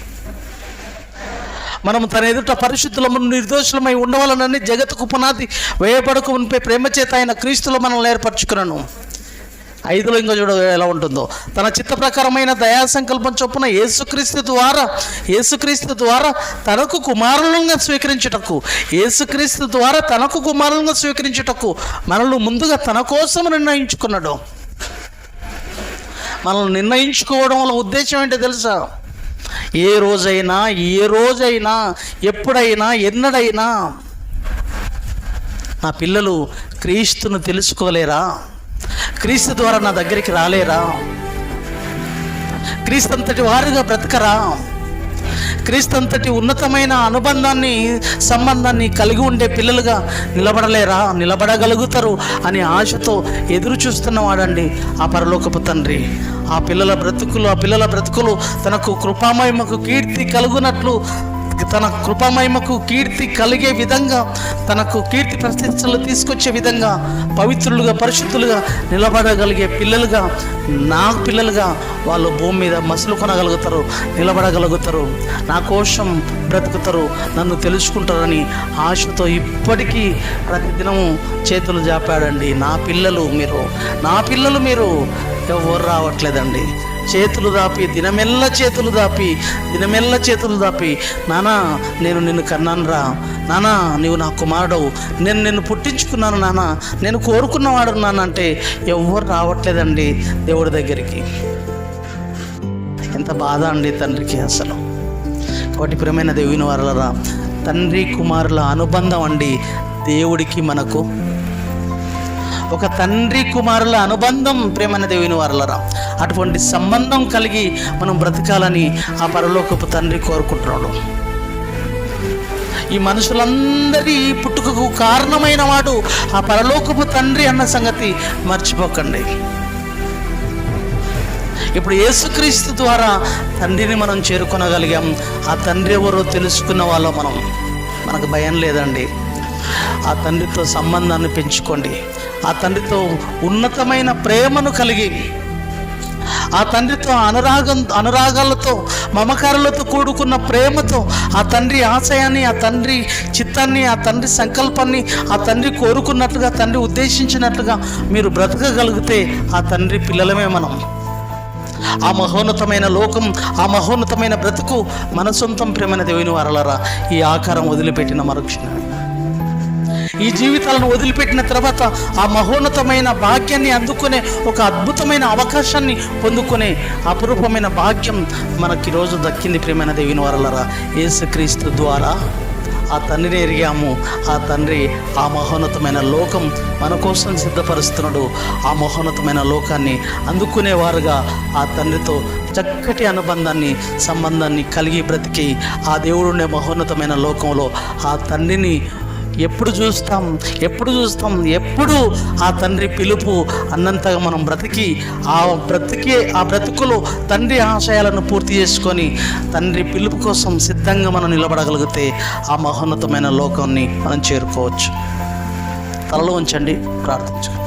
మనము తన ఎదుట పరిశుద్ధులము నిర్దోషులమై ఉండవాలనని జగత్తుకు పునాది వేయబడక మునిపే ప్రేమ చేత ఆయన క్రీస్తులో మనల్ని ఏర్పరచుకున్నాను. 5లో ఇంకా చూడ ఎలా ఉంటుందో, తన చిత్త ప్రకారమైన దయా సంకల్పం చొప్పున యేసుక్రీస్తు ద్వారా తనకు కుమారులుగా స్వీకరించుటకు మనల్ని ముందుగా తన కోసం నిర్ణయించుకున్నాడు. మనల్ని నిర్ణయించుకోవడం వల్ల ఉద్దేశం ఏంటో తెలుసా? ఏ రోజైనా ఎప్పుడైనా ఎన్నడైనా నా పిల్లలు క్రీస్తును తెలుసుకోలేరా? క్రీస్తు ద్వారా నా దగ్గరికి రాలేరా? క్రీస్తు అంతటి వారుగా బ్రతకరా? క్రీస్తు అంతటి ఉన్నతమైన సంబంధాన్ని కలిగి ఉండే పిల్లలుగా నిలబడగలుగుతారు అని ఆశతో ఎదురు చూస్తున్నవాడండి ఆ పరలోకపు తండ్రి. ఆ పిల్లల బ్రతుకులు తనకు కృపామహిమకు కీర్తి కలుగునట్లు, తన కృపామహిమకు కీర్తి కలిగే విధంగా, తనకు కీర్తి ప్రతిష్టలు తీసుకొచ్చే విధంగా పవిత్రులుగా పరిశుద్ధులుగా నిలబడగలిగే పిల్లలుగా, నా పిల్లలుగా వాళ్ళు భూమి మీద మసులు కొనగలుగుతారు, నిలబడగలుగుతారు, నా కోసం బ్రతుకుతారు, నన్ను తెలుసుకుంటారని ఆశతో ఇప్పటికీ ప్రతిదినము చేతులు జాపాడండి. నా పిల్లలు మీరు ఎవరు రావట్లేదండి. చేతులు దాపి నానా నేను నిన్ను కన్నాను రా, నానా నీవు నా కుమారుడవు, నేను నిన్ను పుట్టించుకున్నాను నానా, నేను కోరుకున్నవాడు నాన్న అంటే ఎవరు రావట్లేదండి దేవుడి దగ్గరికి. ఎంత బాధ అండి తండ్రికి అసలు. కాబట్టి ప్రియమైన దేవుని వారలారా, తండ్రి కుమారుల అనుబంధం అండి దేవుడికి మనకు. ఒక తండ్రి కుమారుల అనుబంధం ప్రేమైన దేవుని వారలారా, అటువంటి సంబంధం కలిగి మనం బ్రతకాలని ఆ పరలోకపు తండ్రి కోరుకుంటున్నాడు. ఈ మనుషులందరి పుట్టుకకు కారణమైన వాడు ఆ పరలోకపు తండ్రి అన్న సంగతి మర్చిపోకండి. ఇప్పుడు యేసుక్రీస్తు ద్వారా తండ్రిని మనం చేరుకొనగలిగాం. ఆ తండ్రి ఎవరో తెలుసుకున్న వాళ్ళం మనకు భయం లేదండి. ఆ తండ్రితో సంబంధాన్ని పెంచుకోండి. ఆ తండ్రితో ఉన్నతమైన ప్రేమను కలిగి, ఆ తండ్రితో అనురాగాలతో మమకారాలతో కూడుకున్న ప్రేమతో ఆ తండ్రి ఆశయాన్ని, ఆ తండ్రి చిత్తాన్ని, ఆ తండ్రి సంకల్పాన్ని, ఆ తండ్రి కోరుకున్నట్లుగా, తండ్రి ఉద్దేశించినట్లుగా మీరు బ్రతకగలిగితే ఆ తండ్రి పిల్లలమే మనం. ఆ మహోన్నతమైన లోకం, ఆ మహోన్నతమైన బ్రతుకు మన సొంతం. ప్రేమైన దేవుని వారలారా, ఈ ఆకారం వదిలిపెట్టిన మరుక్షణం, ఈ జీవితాలను వదిలిపెట్టిన తర్వాత ఆ మహోన్నతమైన భాగ్యాన్ని అందుకునే ఒక అద్భుతమైన అవకాశాన్ని పొందుకునే అపురూపమైన భాగ్యం మనకి ఈరోజు దక్కింది. ప్రియమైన దేవుని వారలారా, యేసుక్రీస్తు ద్వారా ఆ తండ్రిని ఎరిగాము. ఆ తండ్రి ఆ మహోన్నతమైన లోకం మన కోసం సిద్ధపరుస్తున్నాడు. ఆ మహోన్నతమైన లోకాన్ని అందుకునేవారుగా ఆ తండ్రితో చక్కటి సంబంధాన్ని కలిగి బ్రతికి ఆ దేవుడుండే మహోన్నతమైన లోకంలో ఆ తండ్రిని ఎప్పుడు చూస్తాం ఆ తండ్రి పిలుపు అన్నంతగా మనం బ్రతికి ఆ బ్రతుకులో తండ్రి ఆశయాలను పూర్తి చేసుకొని తండ్రి పిలుపు కోసం సిద్ధంగా మనం నిలబడగలిగితే ఆ మహోన్నతమైన లోకాన్ని మనం చేరుకోవచ్చు. తలలో ఉంచండి, ప్రార్థించండి.